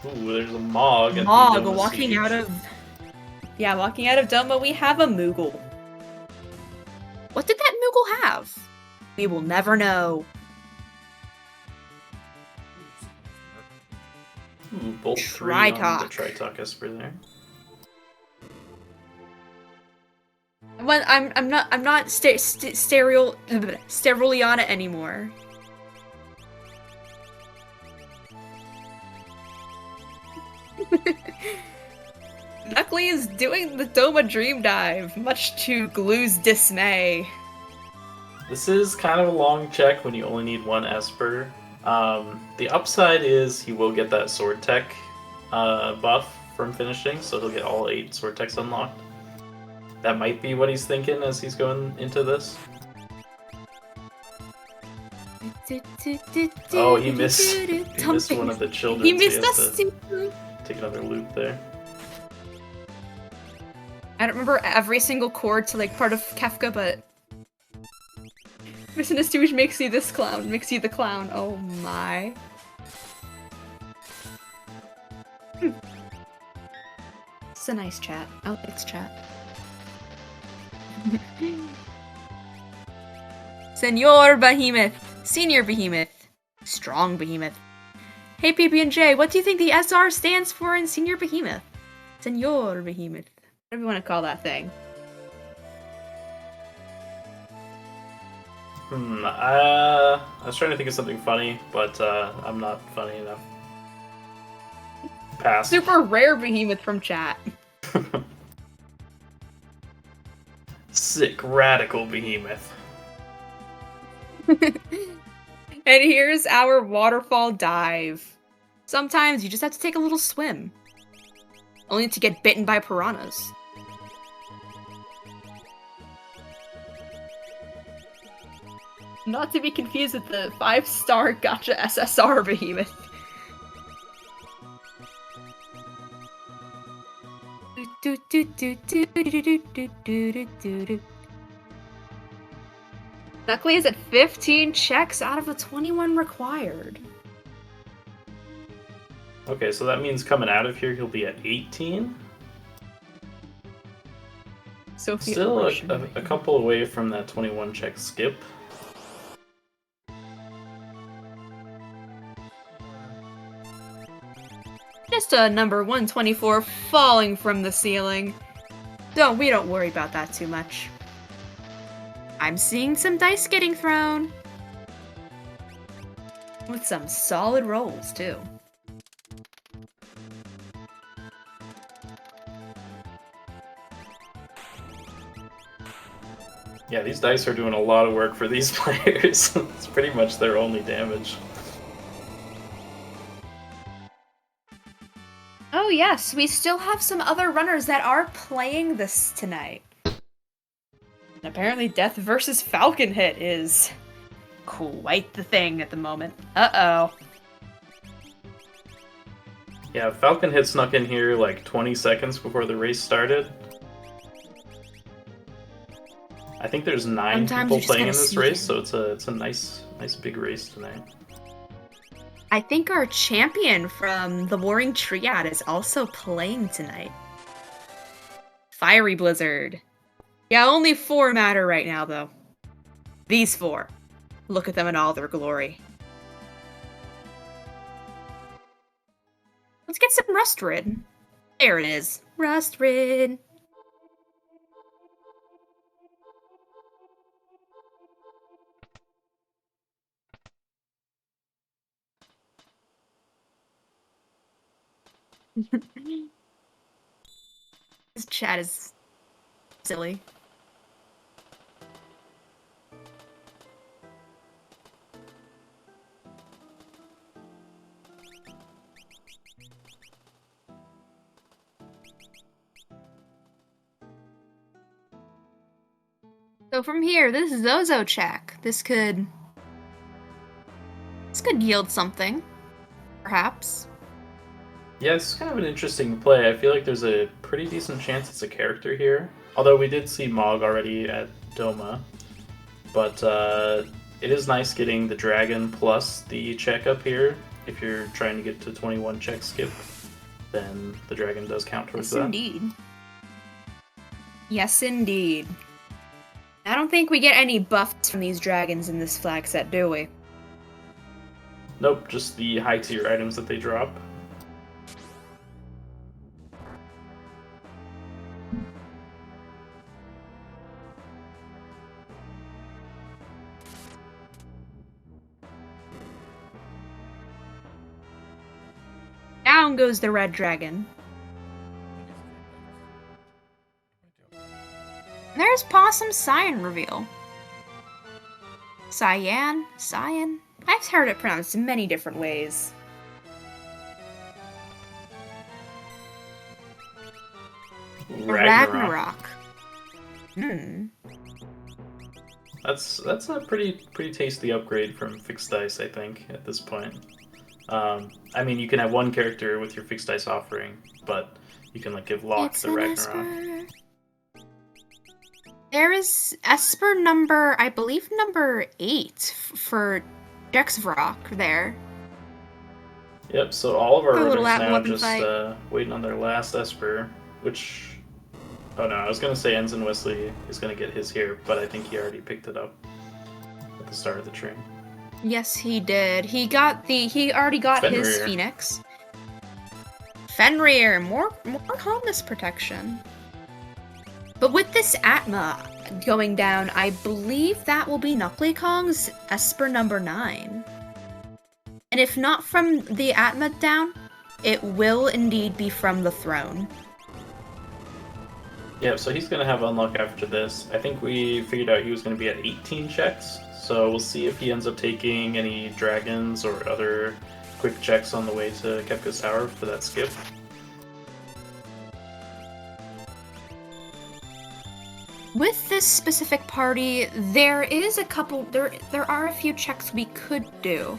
Ooh, there's a Mog. at the Mog Doma walking Siege. out of... Yeah, walking out of Doma, we have a Moogle. What did that Moogle have? We will never know. Ooh, bolt 3 on the Tritalk. Tritalk Esper there. When I'm not Steruliana anymore. Knuckly is doing the Doma Dream Dive, much to Glue's dismay. This is kind of a long check when you only need 1 Esper. The upside is he will get that Sword Tech buff from finishing, so he'll get all 8 Sword Techs unlocked. That might be what he's thinking as he's going into this. Oh, he missed. He missed one of the children. He missed so us he has too. to take another loop there. I don't remember every single chord to like part of Kefka, but Missing a Stooge makes you this clown, makes you the clown. Oh my. It's a nice chat. I like this chat. Senor Behemoth, Senior Behemoth, Strong Behemoth. Hey PB&J, what do you think the SR stands for in Senior Behemoth? Senor Behemoth. Whatever you want to call that thing. I was trying to think of something funny, but I'm not funny enough. Pass. Super rare Behemoth from chat. Sick, radical Behemoth. And here's our waterfall dive. Sometimes you just have to take a little swim. Only to get bitten by piranhas. Not to be confused with the 5-star gacha SSR Behemoth. Knuckly is at 15 checks out of the 21 required. Okay, so that means coming out of here, he'll be at 18. Sophie Still a couple away from that 21 check skip. Just a number 124 falling from the ceiling. We don't worry about that too much. I'm seeing some dice getting thrown. With some solid rolls, too. Yeah, these dice are doing a lot of work for these players. It's pretty much their only damage. Oh yes, we still have some other runners that are playing this tonight. And apparently Death versus Falcon Hit is quite the thing at the moment. Uh-oh. Yeah, Falcon Hit snuck in here like 20 seconds before the race started. I think there's 9 Sometimes people you just playing in gotta this sneak race, in. so it's a nice big race tonight. I think our champion from the Warring Triad is also playing tonight. Fiery Blizzard. Yeah, only 4 matter right now, though. These 4. Look at them in all their glory. Let's get some Rust Rid. There it is. Rust Rid. This chat is silly. So from here, this Zozo check. This could yield something, perhaps. Yeah, it's kind of an interesting play. I feel like there's a pretty decent chance it's a character here. Although we did see Mog already at Doma. But it is nice getting the dragon plus the check up here. If you're trying to get to 21 check skip, then the dragon does count towards that. Indeed. Yes, indeed. I don't think we get any buffs from these dragons in this flag set, do we? Nope, just the high tier items that they drop. Down goes the red dragon. There's Possum's Cyan reveal. Cyan? Cyan? I've heard it pronounced in many different ways. Ragnarok. That's a pretty tasty upgrade from fixed dice, I think, at this point. I mean, you can have one character with your fixed dice offering, but you can like give Locke the Ragnarok. Esper. There is Esper number, I believe number 8 for Jexvrok there. Yep, so all of our The little orders now weapon just fight. waiting on their last Esper, which... Oh no, I was going to say Ensign Wesley is going to get his here, but I think he already picked it up at the start of the train. Yes, he did. He already got Fenrir. his Phoenix. Fenrir, more calmness protection. But with this Atma going down, I believe that will be Knuckly Kong's Esper number 9. And if not from the Atma down, it will indeed be from the throne. Yeah, so he's going to have unlock after this. I think we figured out he was going to be at 18 checks, so we'll see if he ends up taking any dragons or other quick checks on the way to Kefka's Tower for that skip. With this specific party, there are a few checks we could do.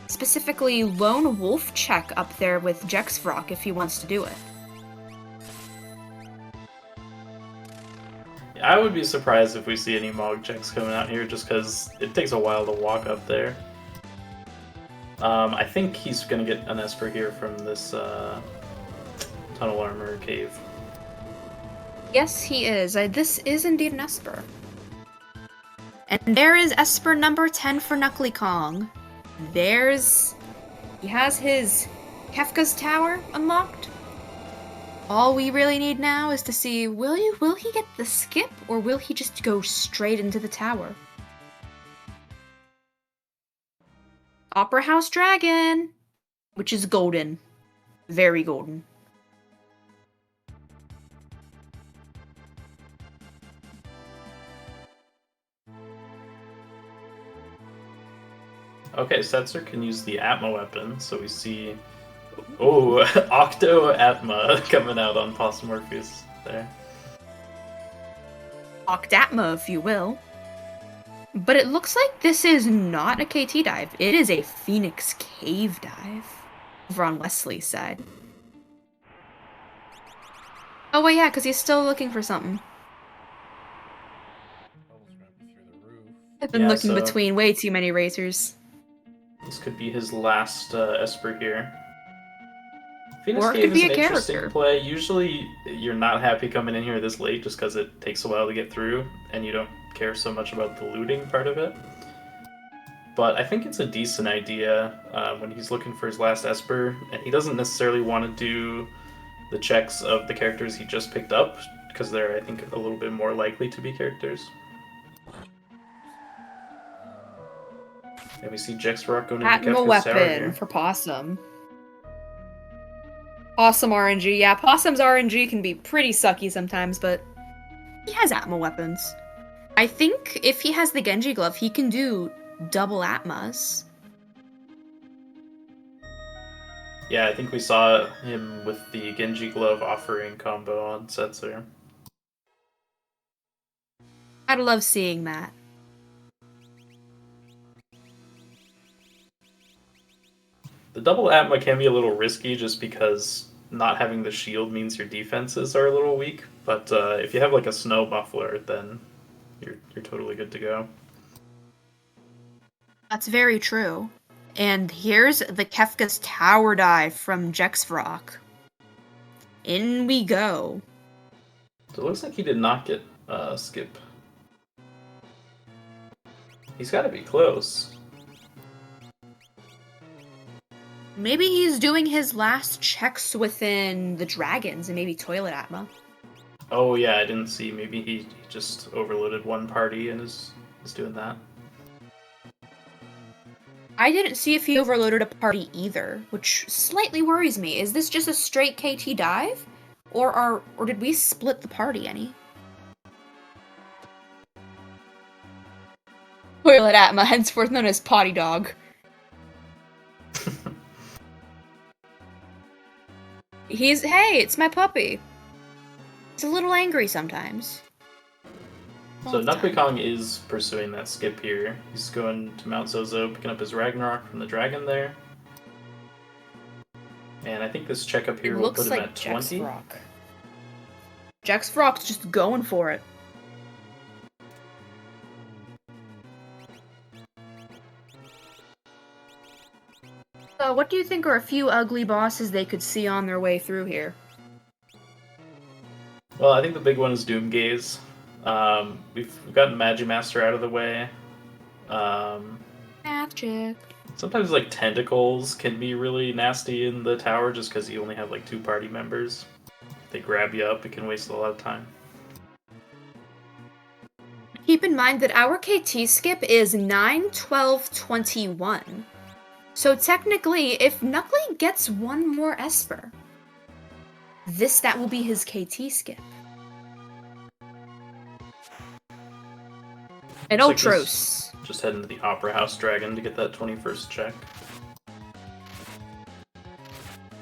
Specifically, Lone Wolf check up there with Jexvrok if he wants to do it. I would be surprised if we see any Mog checks coming out here, just because it takes a while to walk up there. I think he's going to get an Esper here from this Tunnel Armor cave. Yes, he is. This is indeed an Esper. And there is Esper number 10 for Knuckly Kong. He has his Kefka's Tower unlocked. All we really need now is to see, will he get the skip, or will he just go straight into the tower? Opera House Dragon, which is golden. Very golden. Okay, Setzer can use the Atma weapon, so we see... Oh, Octo Atma coming out on Possum Morpheus there. Octatma, if you will. But it looks like this is not a KT dive. It is a Phoenix Cave dive. Over on Wesley's side. Oh, well, yeah, because he's still looking for something. I've been looking between way too many racers. This could be his last Esper here. Phoenix Or it Cave could be is an a interesting character. play. Usually, you're not happy coming in here this late just because it takes a while to get through, and you don't care so much about the looting part of it. but I think it's a decent idea when he's looking for his last Esper, and he doesn't necessarily want to do the checks of the characters he just picked up, because they're, I think, a little bit more likely to be characters. And we see Jexrock going into Atma Kefka's tower weapon here. for Possum. Possum RNG. Yeah, Possum's RNG can be pretty sucky sometimes, but he has Atma weapons. I think if he has the Genji glove, he can do double Atmas. Yeah, I think we saw him with the Genji glove offering combo on Setzer. I'd love seeing that. The double Atma can be a little risky just because not having the shield means your defenses are a little weak, but if you have like a snow muffler, then you're totally good to go. That's very true. And here's the Kefka's tower dive from Jexrock. In we go. So it looks like he did not get skip. He's got to be close. Maybe he's doing his last checks within the dragons and maybe Toilet Atma. Oh yeah, I didn't see. Maybe he just overloaded one party and is doing that. I didn't see if he overloaded a party either, which slightly worries me. Is this just a straight KT dive? Or did we split the party any? Toilet Atma, henceforth known as Potty Dog. Hey, it's my puppy. He's a little angry sometimes. So Knuckly Kong is pursuing that skip here. He's going to Mount Zozo, picking up his Ragnarok from the dragon there. And I think this check up here will put him at 20. Jexrock's just going for it. So what do you think are a few ugly bosses they could see on their way through here? Well, I think the big one is Doomgaze. We've gotten Magimaster out of the way. Magic. Sometimes like tentacles can be really nasty in the tower just because you only have like 2 party members. If they grab you up, it can waste a lot of time. Keep in mind that our KT skip is 9, 12, 21. So technically, if Knuckly gets one more Esper, that will be his KT skip. And Ultros. Just heading to the Opera House Dragon to get that 21st check.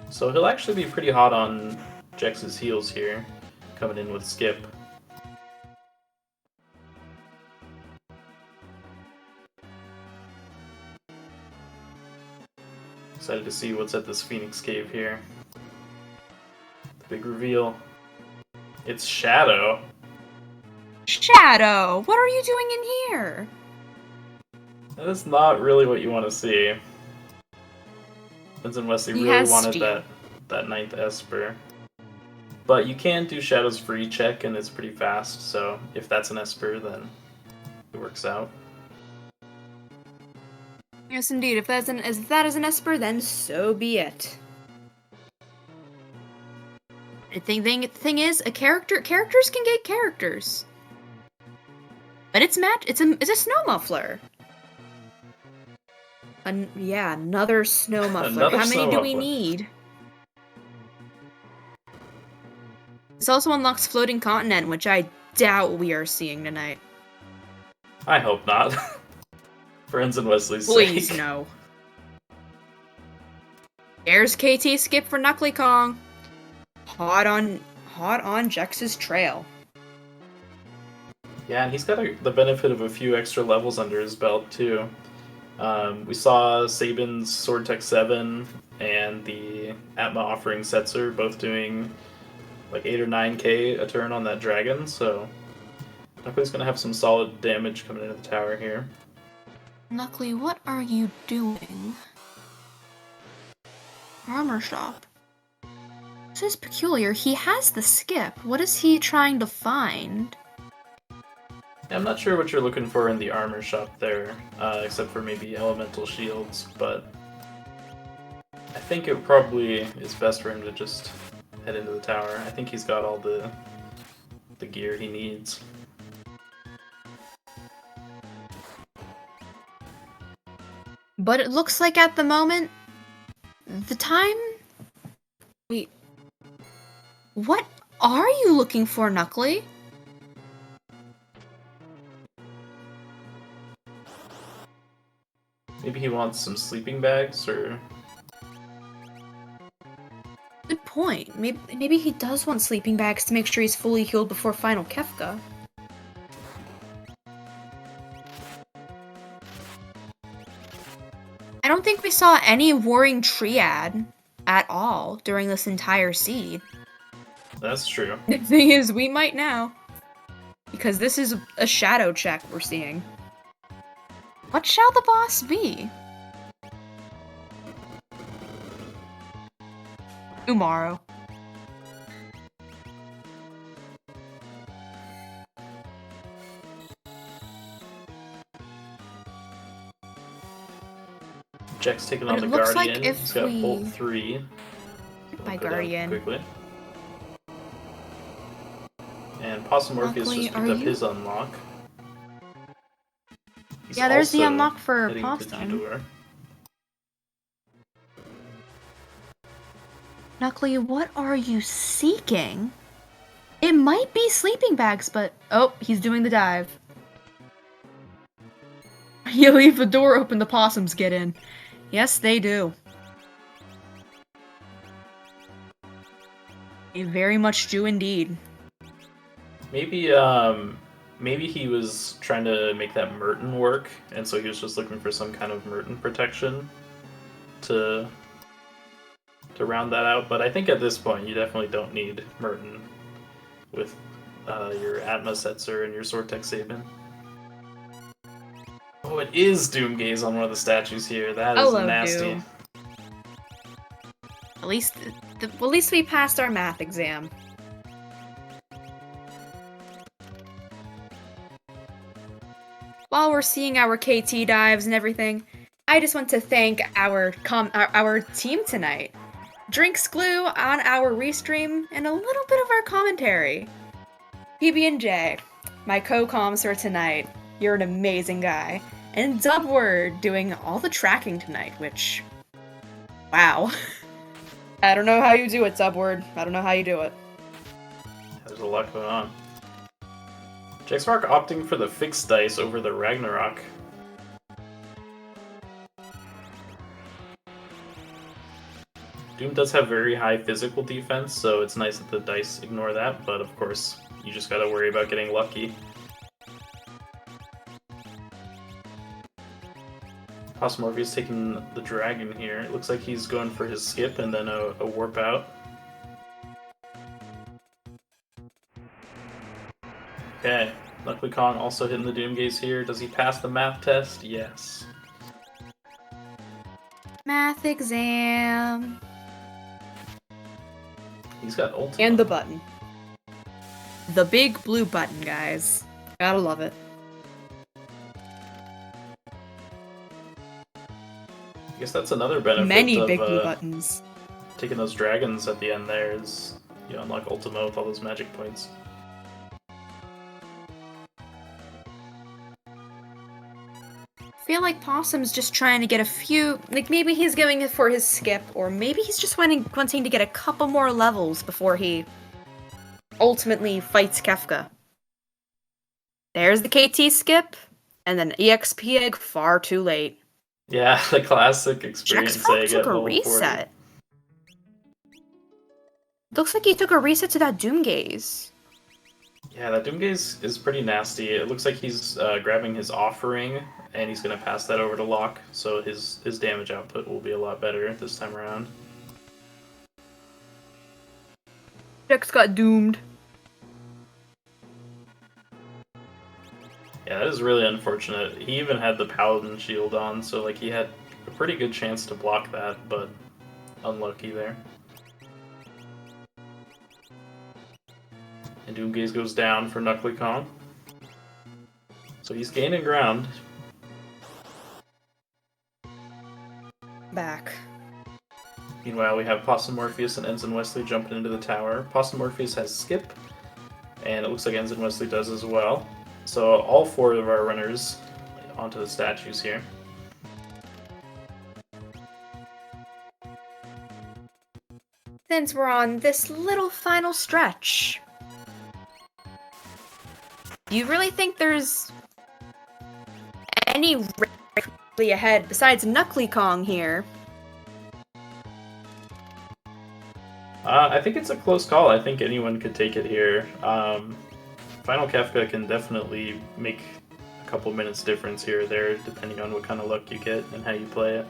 So he'll actually be pretty hot on Jex's heels here, coming in with skip. Excited to see what's at this Phoenix Cave here. The big reveal. It's Shadow. Shadow! What are you doing in here? That is not really what you want to see. Vincent Wesley really wanted that 9th Esper. But you can do Shadow's free check and it's pretty fast, so if that's an Esper, then it works out. Yes, indeed. If that is an Esper, then so be it. The thing is, characters can get characters. But it's a snow muffler. Yeah, another snow muffler. How many do we need? This also unlocks Floating Continent, which I doubt we are seeing tonight. I hope not. For Ensign Wesley's sake. Please, no. There's KT skip for Knuckly Kong. Hot on Jex's trail. Yeah, and he's got the benefit of a few extra levels under his belt, too. We saw Sabin's Sword Tech 7 and the Atma offering Setzer both doing like 8 or 9k a turn on that dragon, so Knuckly's gonna have some solid damage coming into the tower here. Knuckly, what are you doing? Armor shop. This is peculiar. He has the skip. What is he trying to find? I'm not sure what you're looking for in the armor shop there, except for maybe elemental shields, but I think it probably is best for him to just head into the tower. I think he's got all the gear he needs. But it looks like at the moment, the time... Wait. What are you looking for, Knuckly? Maybe he wants some sleeping bags, or... Good point. Maybe he does want sleeping bags to make sure he's fully healed before final Kefka. I don't think we saw any Warring Triad at all during this entire seed. That's true. The thing is, we might now. Because this is a shadow check we're seeing. What shall the boss be? Tomorrow. Jack's taking on But the it looks like Guardian. if He's got we- Bolt 3. My Go down Guardian. quickly. And Possum Orpheus Luckily, just picked are up you- his unlock. He's Yeah, there's the also unlock for heading to Possum. Detour. Knuckly, what are you seeking? It might be sleeping bags, but... Oh, he's doing the dive. You leave the door open, the possums get in. Yes, they do. They very much do indeed. Maybe he was trying to make that Merton work, and so he was just looking for some kind of Merton protection to round that out. But I think at this point you definitely don't need Merton with your Atma Setzer and your Sortex Sabin. Oh, it is Doomgaze on one of the statues here. That is Hello, nasty. Doom. At least we passed our math exam. While we're seeing our KT dives and everything, I just want to thank our team tonight. Drinks Glue on our restream and a little bit of our commentary. PB&J, my co-coms for tonight. You're an amazing guy. And Dubword doing all the tracking tonight, which... Wow. I don't know how you do it, Dubword. I don't know how you do it. There's a lot going on. Jaxmark opting for the fixed dice over the Ragnarok. Doom does have very high physical defense, so it's nice that the dice ignore that, but of course, you just gotta worry about getting lucky. Possum Orpheus taking the dragon here. It looks like he's going for his skip and then a warp out. Okay, Luckily Kong also hitting the Doomgaze here. Does he pass the math test? Yes. Math exam. He's got ult. And the button. The big blue button, guys. Gotta love it. I guess that's another benefit Many of big blue buttons. taking those dragons at the end there is you unlock Ultima with all those magic points. I feel like Possum's just trying to get a few... Like, maybe he's going it for his skip, or maybe he's just wanting to get a couple more levels before he ultimately fights Kefka. There's the KT skip, and then EXP egg far too late. Yeah, the classic experience Jaxfrog egg took at a level 40. reset. Looks like he took a reset to that Doomgaze. Yeah, that Doomgaze is pretty nasty. It looks like he's grabbing his offering, and he's going to pass that over to Locke, so his damage output will be a lot better this time around. Jax got doomed. Yeah, that is really unfortunate. He even had the Paladin shield on, so like he had a pretty good chance to block that, but unlucky there. And Doomgaze goes down for Knuckly Kong. So he's gaining ground. Back. Meanwhile, we have Possum Morpheus and Ensign Wesley jumping into the tower. Possum Morpheus has skip, and it looks like Ensign Wesley does as well. So all 4 of our runners onto the statues here. Since we're on this little final stretch, do you really think there's any really ahead besides Knuckly Kong here? I think it's a close call. I think anyone could take it here. Final Kefka can definitely make a couple minutes difference here or there, depending on what kind of luck you get and how you play it.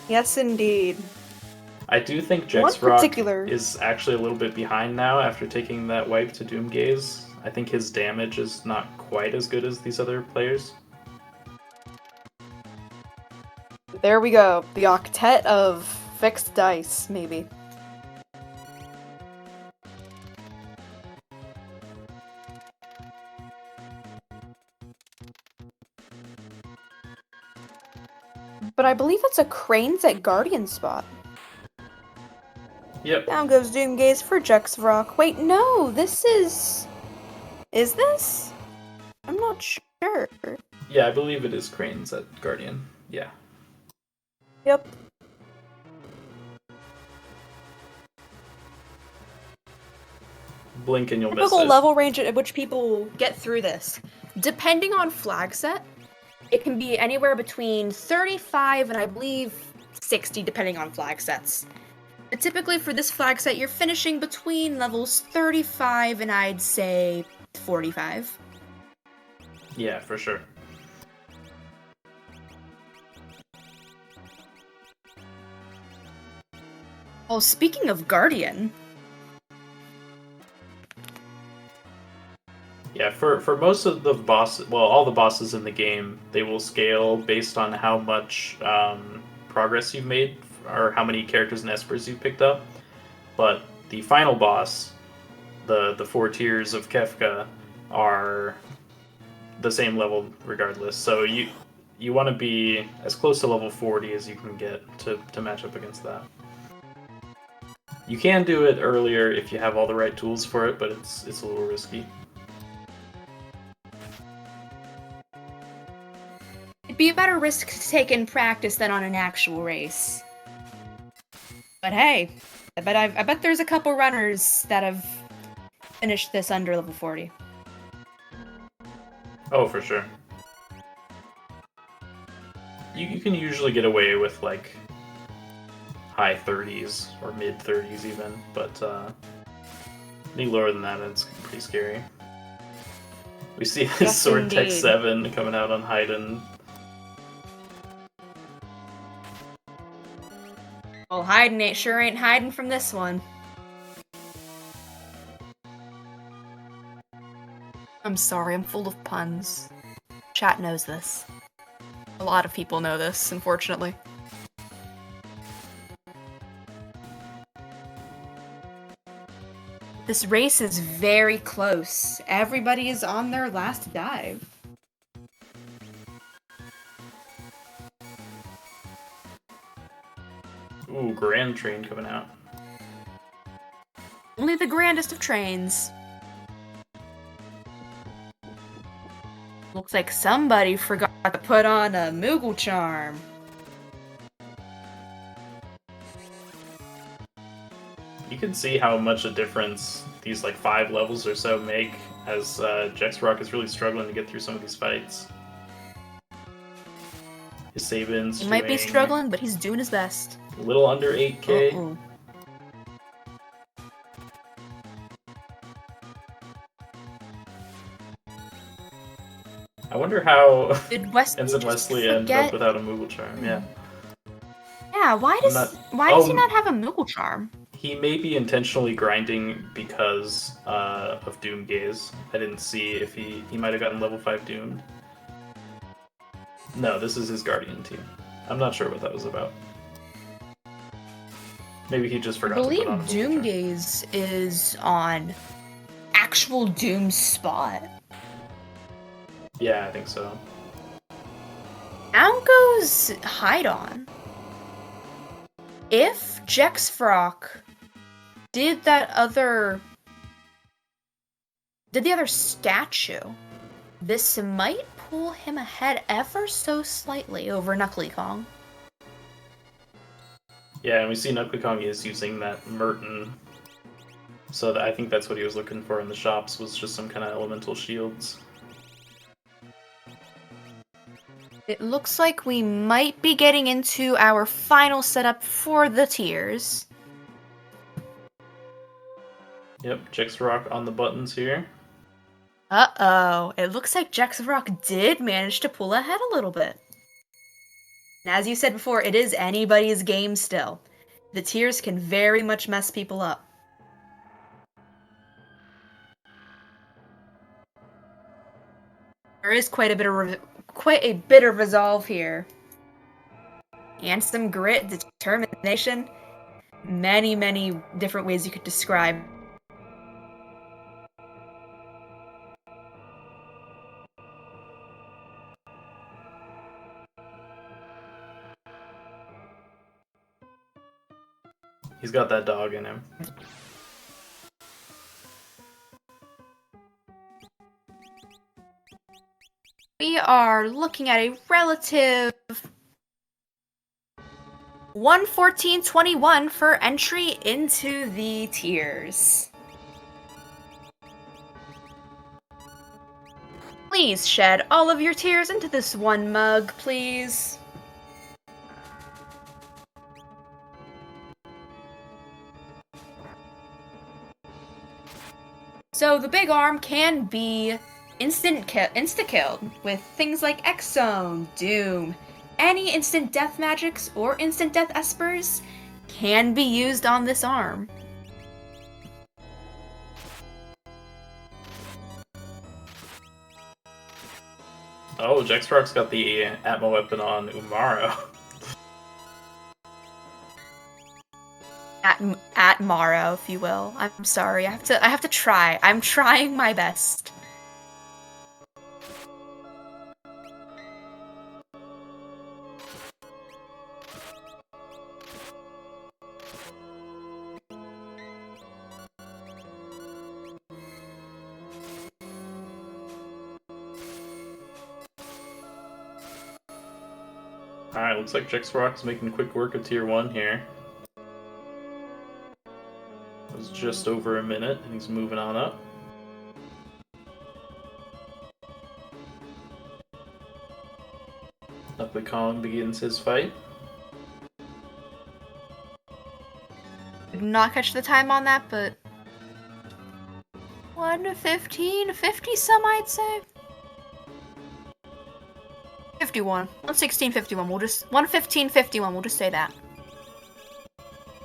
Yes, indeed. I do think Jexrock is actually a little bit behind now after taking that wipe to Doomgaze. I think his damage is not quite as good as these other players. There we go. The octet of fixed dice, maybe. But I believe it's a Cranes at Guardian spot. Yep. Down goes Doomgaze for Jexrock. Wait, no, this is... Is this? I'm not sure. Yeah, I believe it is Cranes at Guardian. Yeah. Yep. Blink and you'll miss Typical it. level range at which people get through this. Depending on flag set, it can be anywhere between 35 and I believe 60, depending on flag sets. But typically for this flag set, you're finishing between levels 35 and I'd say 45. Yeah, for sure. Oh, speaking of Guardian. Yeah, for most of the bosses, well, all the bosses in the game, they will scale based on how much progress you've made or how many characters and espers you've picked up. But the final boss, the 4 tiers of Kefka, are the same level regardless. So you want to be as close to level 40 as you can get to match up against that. You can do it earlier if you have all the right tools for it, but it's a little risky. It'd be a better risk to take in practice than on an actual race. But hey, I bet there's a couple runners that have finished this under level 40. Oh, for sure. You can usually get away with like high 30s or mid 30s even, but any lower than that, it's pretty scary. We see this Yes, Sword Tech indeed. 7 coming out on Haydn. Well, Haydn ain't hiding from this one. I'm sorry, I'm full of puns. Chat knows this. A lot of people know this, unfortunately. This race is very close. Everybody is on their last dive. Ooh, Grand Train coming out. Only the grandest of trains. Looks like somebody forgot to put on a Moogle charm. You can see how much a difference these like 5 levels or so make as Jexrock is really struggling to get through some of these fights. His Sabin's He might be doing struggling, but he's doing his best. a little under 8k. Uh-oh. I wonder how Did Wesley Ensign just Wesley ended forget? up without a Moogle charm. Yeah, Yeah, why does he not have a Moogle charm? he may be intentionally grinding because of Doomgaze. I didn't see if he might have gotten level 5 doomed. No, this is his Guardian team. I'm not sure what that was about. Maybe he just I forgot to believe put on a Moogle charm. Doomgaze is on actual Doom's spot. Yeah, I think so. Down goes Hydon. If Jexfrock did the other statue, this might pull him ahead ever so slightly over Knuckly Kong. Yeah, and we see Knuckly Kong is using that Merton. So I think that's what he was looking for in the shops, was just some kind of elemental shields. It looks like we might be getting into our final setup for the tiers. Yep, Jexrock on the buttons here. Uh-oh, it looks like Jexrock did manage to pull ahead a little bit. And as you said before, it is anybody's game still. The tiers can very much mess people up. There is quite a bit of resolve here. And some grit, determination. Many, many different ways you could describe. He's got that dog in him. We are looking at a relative 114.21 for entry into the tiers. Please shed all of your tears into this one mug, please. So the big arm can be insta-killed with things like X-Zone, Doom. Any instant death magics or instant death espers can be used on this arm. Oh, Jexrock's got the Atmo weapon on Umaro. At Morrow, if you will. I'm sorry. I have to try. I'm trying my best. Alright, looks like Jexrock's making quick work of tier 1 here. It was just over a minute, and he's moving on up. Knuckly Kong begins his fight. Did not catch the time on that, but 1:15, 50 some, I'd say. 51. 1:16:51. We'll just 1:15:51. We'll just say that.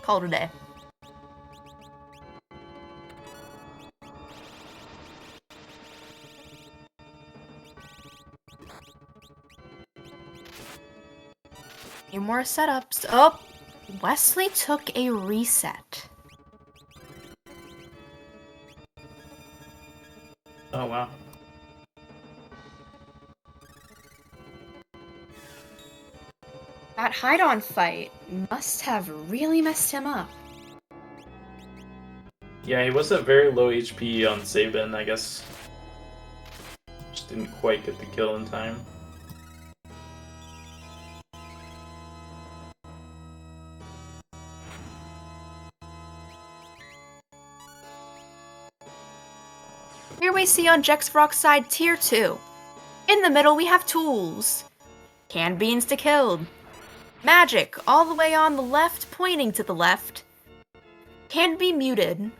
Call it a day. Few more setups. Oh, Wesley took a reset. Oh, wow. That hide-on fight must have really messed him up. Yeah, he was at very low HP on Sabin, I guess. Just didn't quite get the kill in time. Here we see on Jexfrock's side tier 2. In the middle we have tools. Canned beans to killed. Magic all the way on the left, pointing to the left. Can be muted.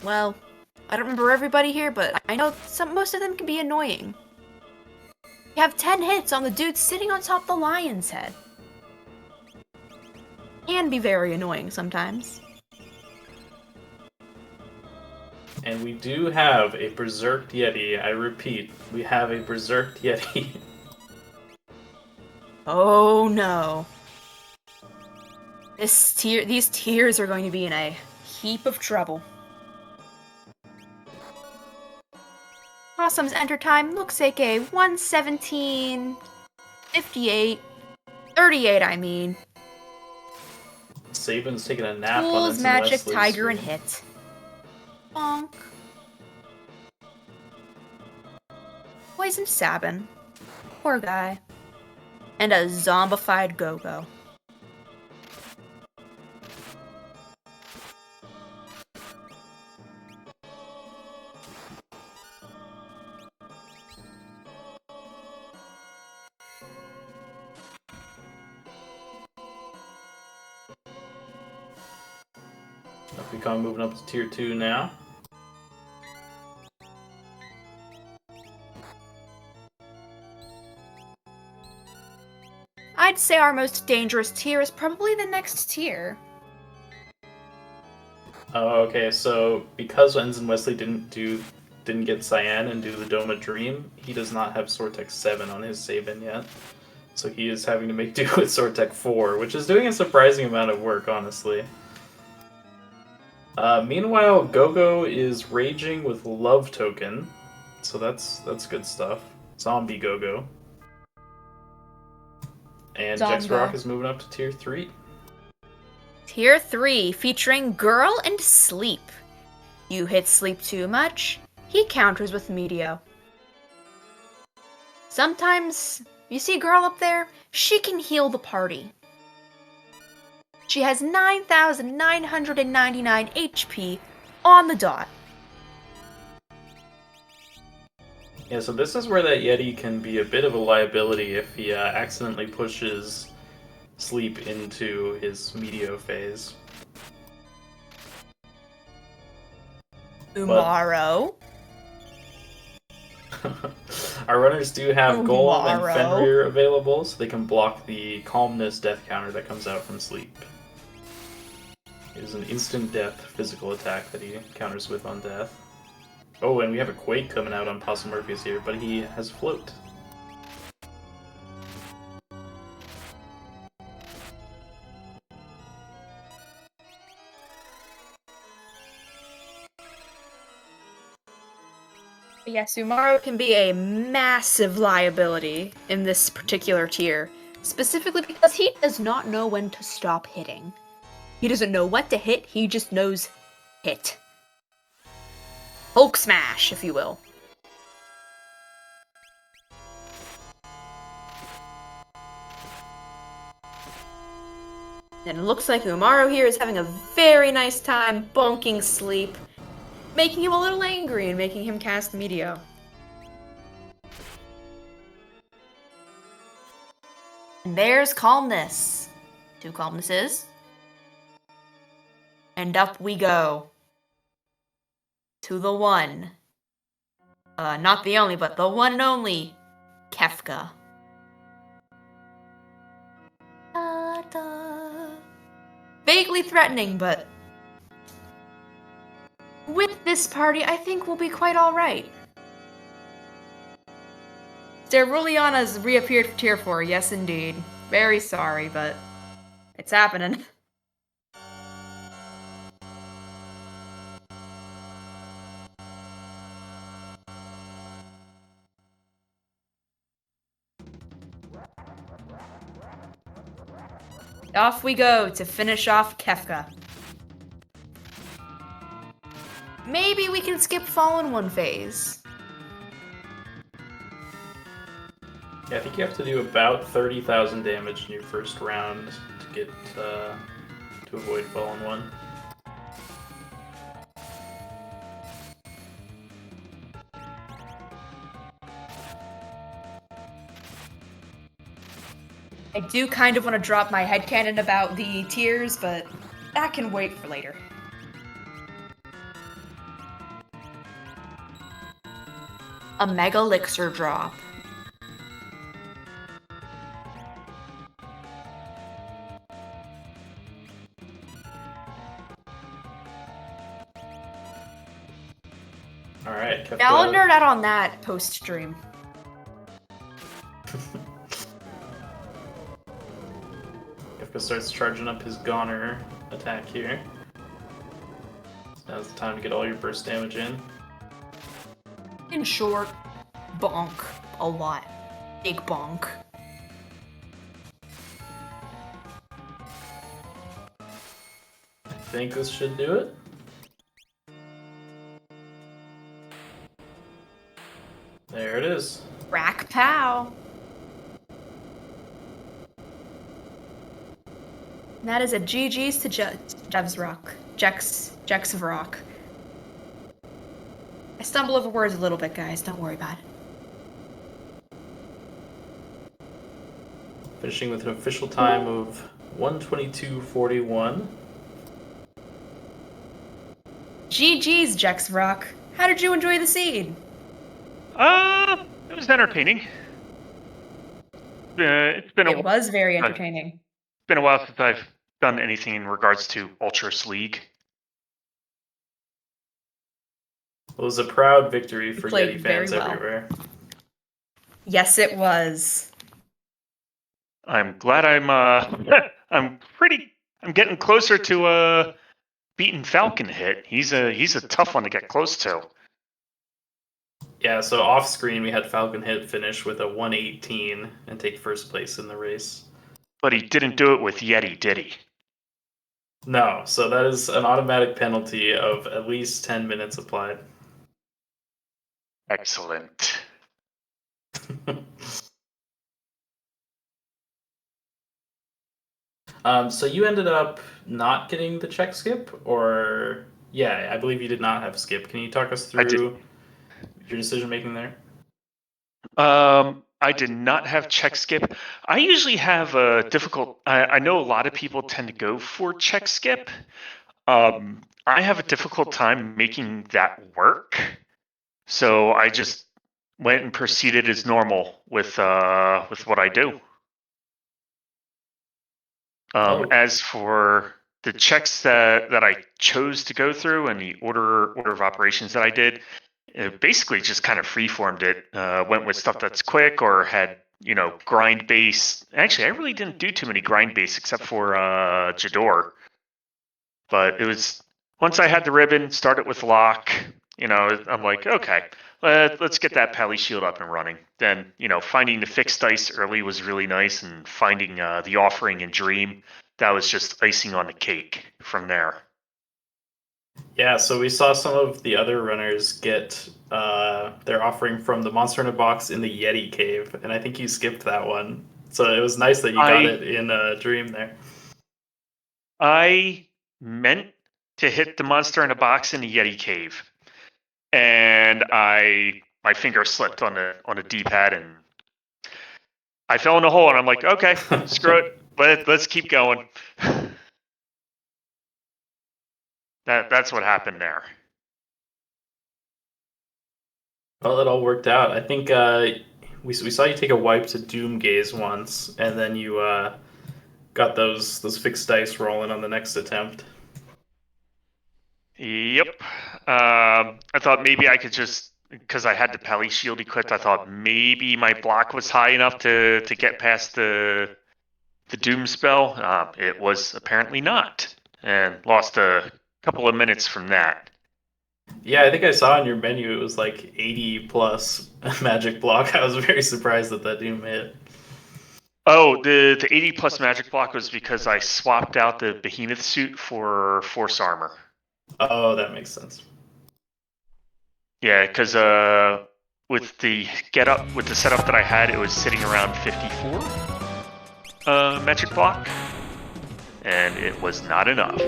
Well, I don't remember everybody here, but I know most of them can be annoying. You have 10 hits on the dude sitting on top of the lion's head. Can be very annoying sometimes. And we do have a Berserked Yeti. I repeat, we have a Berserked Yeti. Oh no. These tiers are going to be in a heap of trouble. Awesome's enter time looks like a 1:17:58, 38. I mean. Sabin's taking a nap on Tools, Ensign magic, Wesley's tiger, and screen. hit. Bonk. Poison Sabin. Poor guy. And a zombified Go-Go. Become moving up to tier 2 now. I'd say our most dangerous tier is probably the next tier. Oh, okay, so because Ensign Wesley didn't get Cyan and do the Doma Dream, he does not have Sortec 7 on his Sabin yet. So he is having to make do with Sortec 4, which is doing a surprising amount of work, honestly. Meanwhile, Gogo is raging with Love Token, so that's good stuff. Zombie Gogo. And Zongo. Jexrock is moving up to tier 3. Tier 3, featuring Girl and Sleep. You hit Sleep too much, he counters with Meteo. Sometimes, you see Girl up there? She can heal the party. She has 9,999 HP on the dot. Yeah, so this is where that Yeti can be a bit of a liability if he accidentally pushes Sleep into his Meteo phase. Umaro. Our runners do have Golem and Umaro. Fenrir available, so they can block the Calmness death counter that comes out from Sleep. It is an instant death physical attack that he counters with on death. Oh, and we have a Quake coming out on Possum Morpheus here, but he has Float. Yes, Umaro can be a massive liability in this particular tier, specifically because he does not know when to stop hitting. He doesn't know what to hit, he just knows hit. Hulk smash, if you will. And it looks like Umaro here is having a very nice time bonking Sleep, making him a little angry and making him cast Meteo. And there's Calmness. 2 Calmnesses. And up we go. To the one. Not the only, but the one and only Kefka. Vaguely threatening, but with this party, I think we'll be quite alright. Ceruleana's reappeared for tier 4, yes indeed. Very sorry, but it's happening. Off we go to finish off Kefka. Maybe we can skip Fallen One phase. Yeah, I think you have to do about 30,000 damage in your first round to get to avoid Fallen One. I do kind of want to drop my headcanon about the tiers, but that can wait for later. A Mega Elixir drop. Alright, Kefka. Now I'll nerd out on that post-stream. Kefka starts charging up his Goner attack here. So now's the time to get all your burst damage in. In short, bonk. A lot. Big bonk. I think this should do it. There it is. Rack pow. That is a GG's to Jev's Rock. Jex of Rock. I stumble over words a little bit, guys. Don't worry about it. Finishing with an official time of 1:22:41. GG's, Jex of Rock. How did you enjoy the seed? It was entertaining. It was very entertaining. It's been a while since I've done anything in regards to Ultros League. It was a proud victory for played Yeti fans very well. everywhere. Yes, it was. I'm glad I'm getting closer to beating Falcon Hit. He's a tough one to get close to. Yeah, so off screen we had Falcon Hit finish with a 118 and take first place in the race. But he didn't do it with Yeti, did he? No, so that is an automatic penalty of at least 10 minutes applied. Excellent. So you ended up not getting the check skip, or yeah, I believe you did not have skip. Can you talk us through your decision making there? I did not have check skip. I usually have a difficult. I know a lot of people tend to go for check skip. I have a difficult time making that work, so I just went and proceeded as normal with what I do. As for the checks that I chose to go through and the order of operations that I did, it basically just kind of freeformed it. Went with stuff that's quick or had grind base. Actually, I really didn't do too many grind base except for Jador. But it was once I had the ribbon, started with lock. I'm like, okay, let's get that Pally shield up and running. Then, finding the fixed dice early was really nice, and finding the offering and dream, that was just icing on the cake from there. Yeah, so we saw some of the other runners get their offering from the Monster in a Box in the Yeti Cave, and I think you skipped that one. So it was nice that you got it in Dream there. I meant to hit the Monster in a Box in the Yeti Cave, and my finger slipped on the D-pad, and I fell in a hole, and I'm like, okay, screw it, let's keep going. That's what happened there. Well, it all worked out. I think we saw you take a wipe to Doom Gaze once, and then you got those fixed dice rolling on the next attempt. Yep. I thought maybe I could just, because I had the Pally shield equipped, I thought maybe my block was high enough to get past the Doom spell. It was apparently not, and lost a couple of minutes from that. Yeah, I think I saw on your menu it was like 80 plus magic block. I was very surprised that Doom hit. Oh, the 80 plus magic block was because I swapped out the Behemoth suit for Force Armor. Oh, that makes sense. Yeah, because with the setup that I had, it was sitting around 54 magic block, and it was not enough.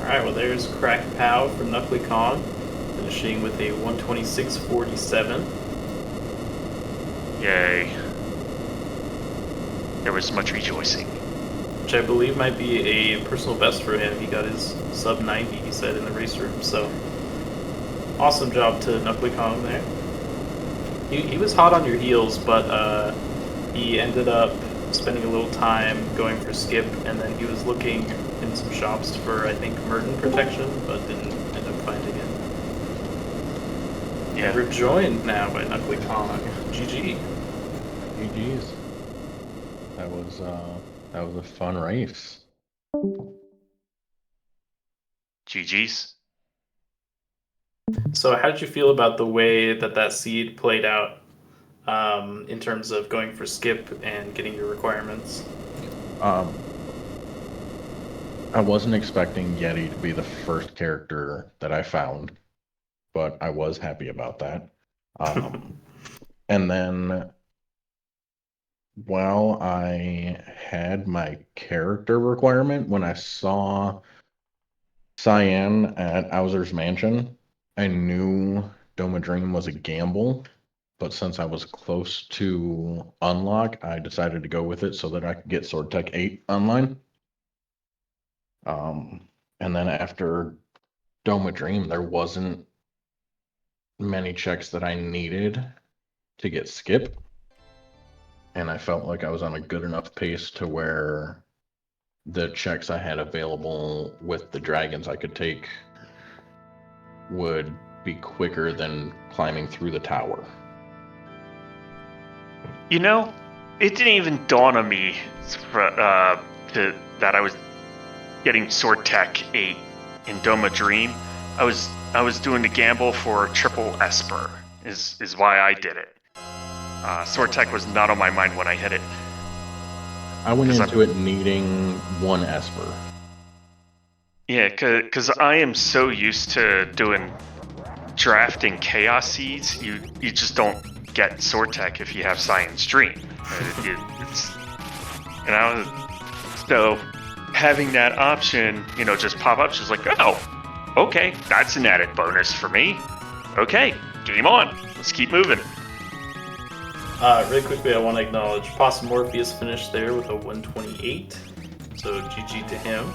Alright, well there's Crack Pow from Knuckly Kong, finishing with a 126.47. Yay. There was much rejoicing. Which I believe might be a personal best for him. He got his sub 90, he said, in the race room, so awesome job to Knuckly Kong there. He was hot on your heels, but he ended up spending a little time going for skip, and then he was looking in some shops for, I think, Merton protection, but didn't end up finding it. Yeah. We're joined now by Knuckly Kong. GG. GG's. That was a fun race. GG's. So how did you feel about the way that seed played out in terms of going for skip and getting your requirements? Um, I wasn't expecting Yeti to be the first character that I found, but I was happy about that. Um, and then while I had my character requirement, when I saw Cyan at Owser's Mansion, I knew Doma Dream was a gamble, but since I was close to unlock, I decided to go with it so that I could get Sword Tech 8 online. And then after Doma Dream, there wasn't many checks that I needed to get skip, and I felt like I was on a good enough pace to where the checks I had available with the dragons I could take would be quicker than climbing through the tower. You know, it didn't even dawn on me that I was getting Sword Tech 8 in Doma Dream. I was doing the gamble for triple Esper is why I did it. Sword Tech was not on my mind when I hit it. I went into it needing one Esper. Yeah, because I am so used to doing drafting Chaos Seeds. You just don't get Sword Tech if you have Science Dream. So having that option, just pop up, just like, oh, okay, that's an added bonus for me. Okay, game on. Let's keep moving. Really quickly, I want to acknowledge Morpheus finished there with a 128, so GG to him.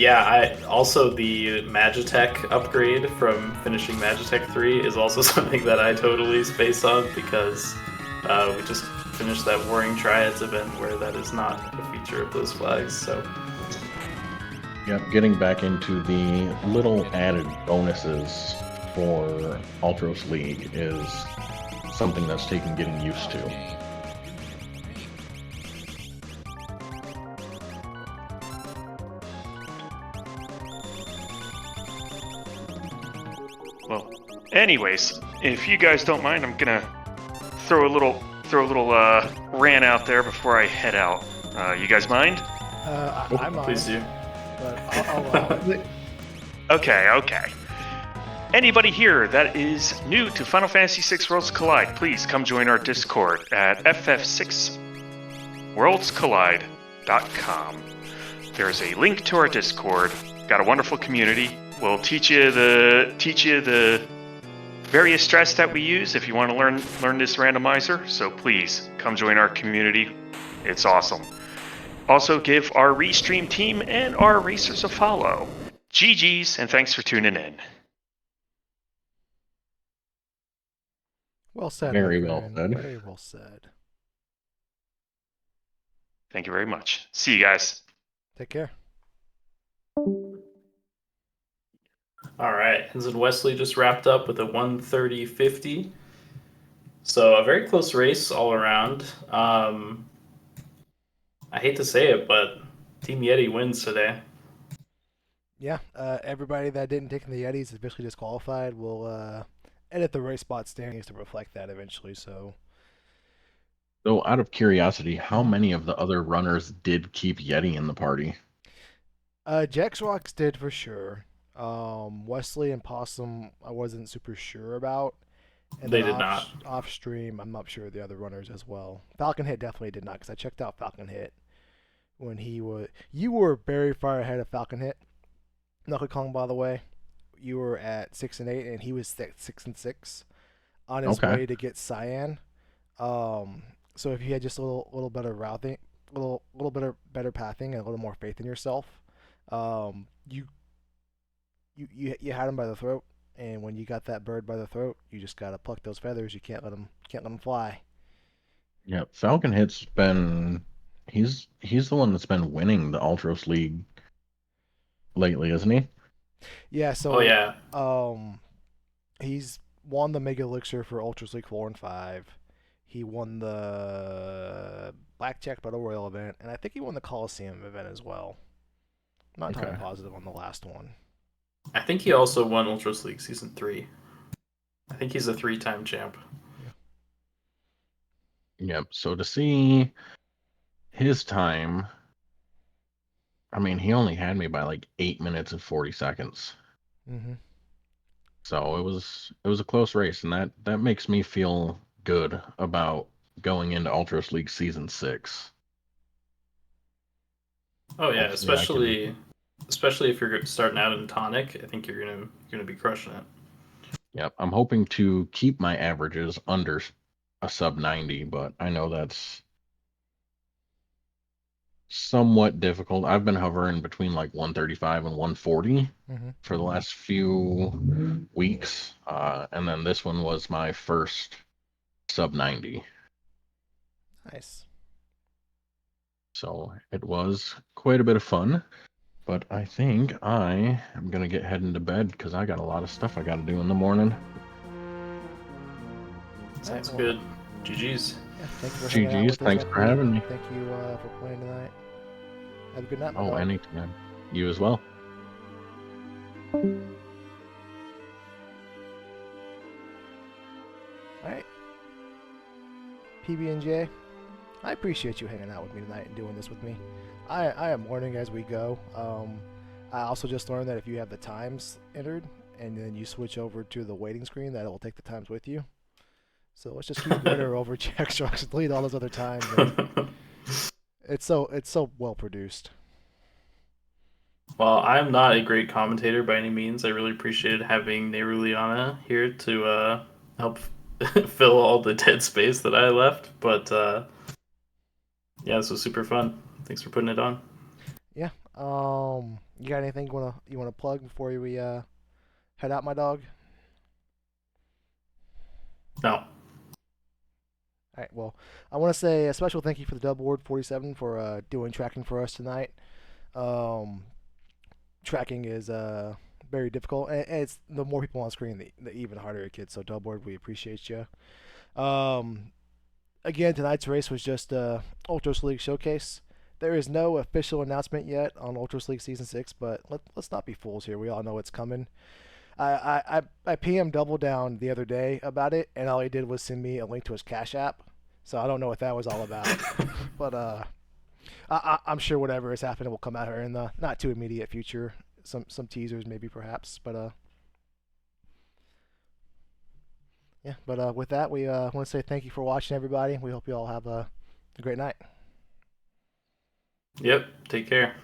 I also the Magitech upgrade from finishing Magitech 3 is also something that I totally space on because we just finished that Warring Triads event where that is not a feature of those flags. So Yep, getting back into the little added bonuses for Ultros League is something that's taken getting used to. Well, anyways, if you guys don't mind, I'm gonna throw a little rant out there before I head out. You guys mind? I mind. please do. But I'll allow it. Okay. Anybody here that is new to Final Fantasy VI Worlds Collide, please come join our Discord at ff6worldscollide.com. There's a link to our Discord. Got a wonderful community. We'll teach you the various strats that we use if you want to learn this randomizer. So please come join our community. It's awesome. Also give our Restream team and our racers a follow. GG's and thanks for tuning in. Well said. Very well said. Very well said. Thank you very much. See you guys. Take care. All right, Ensign Wesley just wrapped up with a 130.50. So a very close race all around. I hate to say it, but Team Yeti wins today. Yeah, everybody that didn't take the Yetis is officially disqualified. We'll edit the race spot standings to reflect that eventually. So out of curiosity, how many of the other runners did keep Yeti in the party? Jax Rocks did for sure. Wesley and Possum, I wasn't super sure about. And They then did not. Off stream, I'm not sure of the other runners as well. Falcon Hit definitely did not because I checked out Falcon Hit when he was. You were very far ahead of Falcon Hit. Knuckle Kong, by the way, you were at 6 and 8, and he was at 6 and 6 on his way to get Cyan. So if you had just a little better routing, little better pathing, and a little more faith in yourself, you had him by the throat. And when you got that bird by the throat, you just gotta pluck those feathers. You can't let him fly. Yeah, Falcon Hit's been he's the one that's been winning the Ultros League lately, isn't he? Yeah. So. Oh yeah. He's won the Mega Elixir for Ultras League 4 and 5. He won the Blackjack Battle Royale event, and I think he won the Coliseum event as well. I'm not entirely positive on the last one. I think he also won Ultros League Season 3. I think he's a 3-time champ. Yep. So to see his time, I mean, he only had me by like 8 minutes and 40 seconds. Mm-hmm. So it was a close race, and that makes me feel good about going into Ultros League Season 6. Oh yeah, Hopefully I can. especially if you're starting out in Tonic. I think you're gonna be crushing it. Yep. I'm hoping to keep my averages under a sub 90, but I know that's somewhat difficult. I've been hovering between like 135 and 140 Mm-hmm. for the last few weeks. And then this one was my first sub 90. Nice. So it was quite a bit of fun. But I think I am going to get heading to bed because I got a lot of stuff I got to do in the morning. Sounds Well, good. GG's. yeah, thank you for hanging out GG's. with us, Thanks for FB. having me. Thank you for playing tonight. Have a good night, my Oh, dog. anytime. You as well. All right. PB&J, I appreciate you hanging out with me tonight and doing this with me. I am learning as we go. I also just learned that if you have the times entered and then you switch over to the waiting screen, that it will take the times with you. So let's just keep winner over check strucks and delete all those other times. And it's so well produced. Well, I'm not a great commentator by any means. I really appreciated having Neruliana here to help fill all the dead space that I left. But yeah, this was super fun. Thanks for putting it on. Yeah. You got anything you wanna plug before we head out, my dog? No. All right. Well, I want to say a special thank you for the Dub Ward 47 for doing tracking for us tonight. Um, Tracking is very difficult, and it's the more people on screen, the even harder it gets. So Dub Ward, we appreciate you. Um, Again, tonight's race was just a Ultros League showcase. There is no official announcement yet on Ultros League Season 6, but let's not be fools here. We all know it's coming. I PM Double Down the other day about it, and all he did was send me a link to his Cash App. So I don't know what that was all about. But I'm sure whatever is happening will come out here in the not too immediate future. Some teasers maybe perhaps. But yeah. But with that, we want to say thank you for watching, everybody. We hope you all have a great night. Yep. Take care.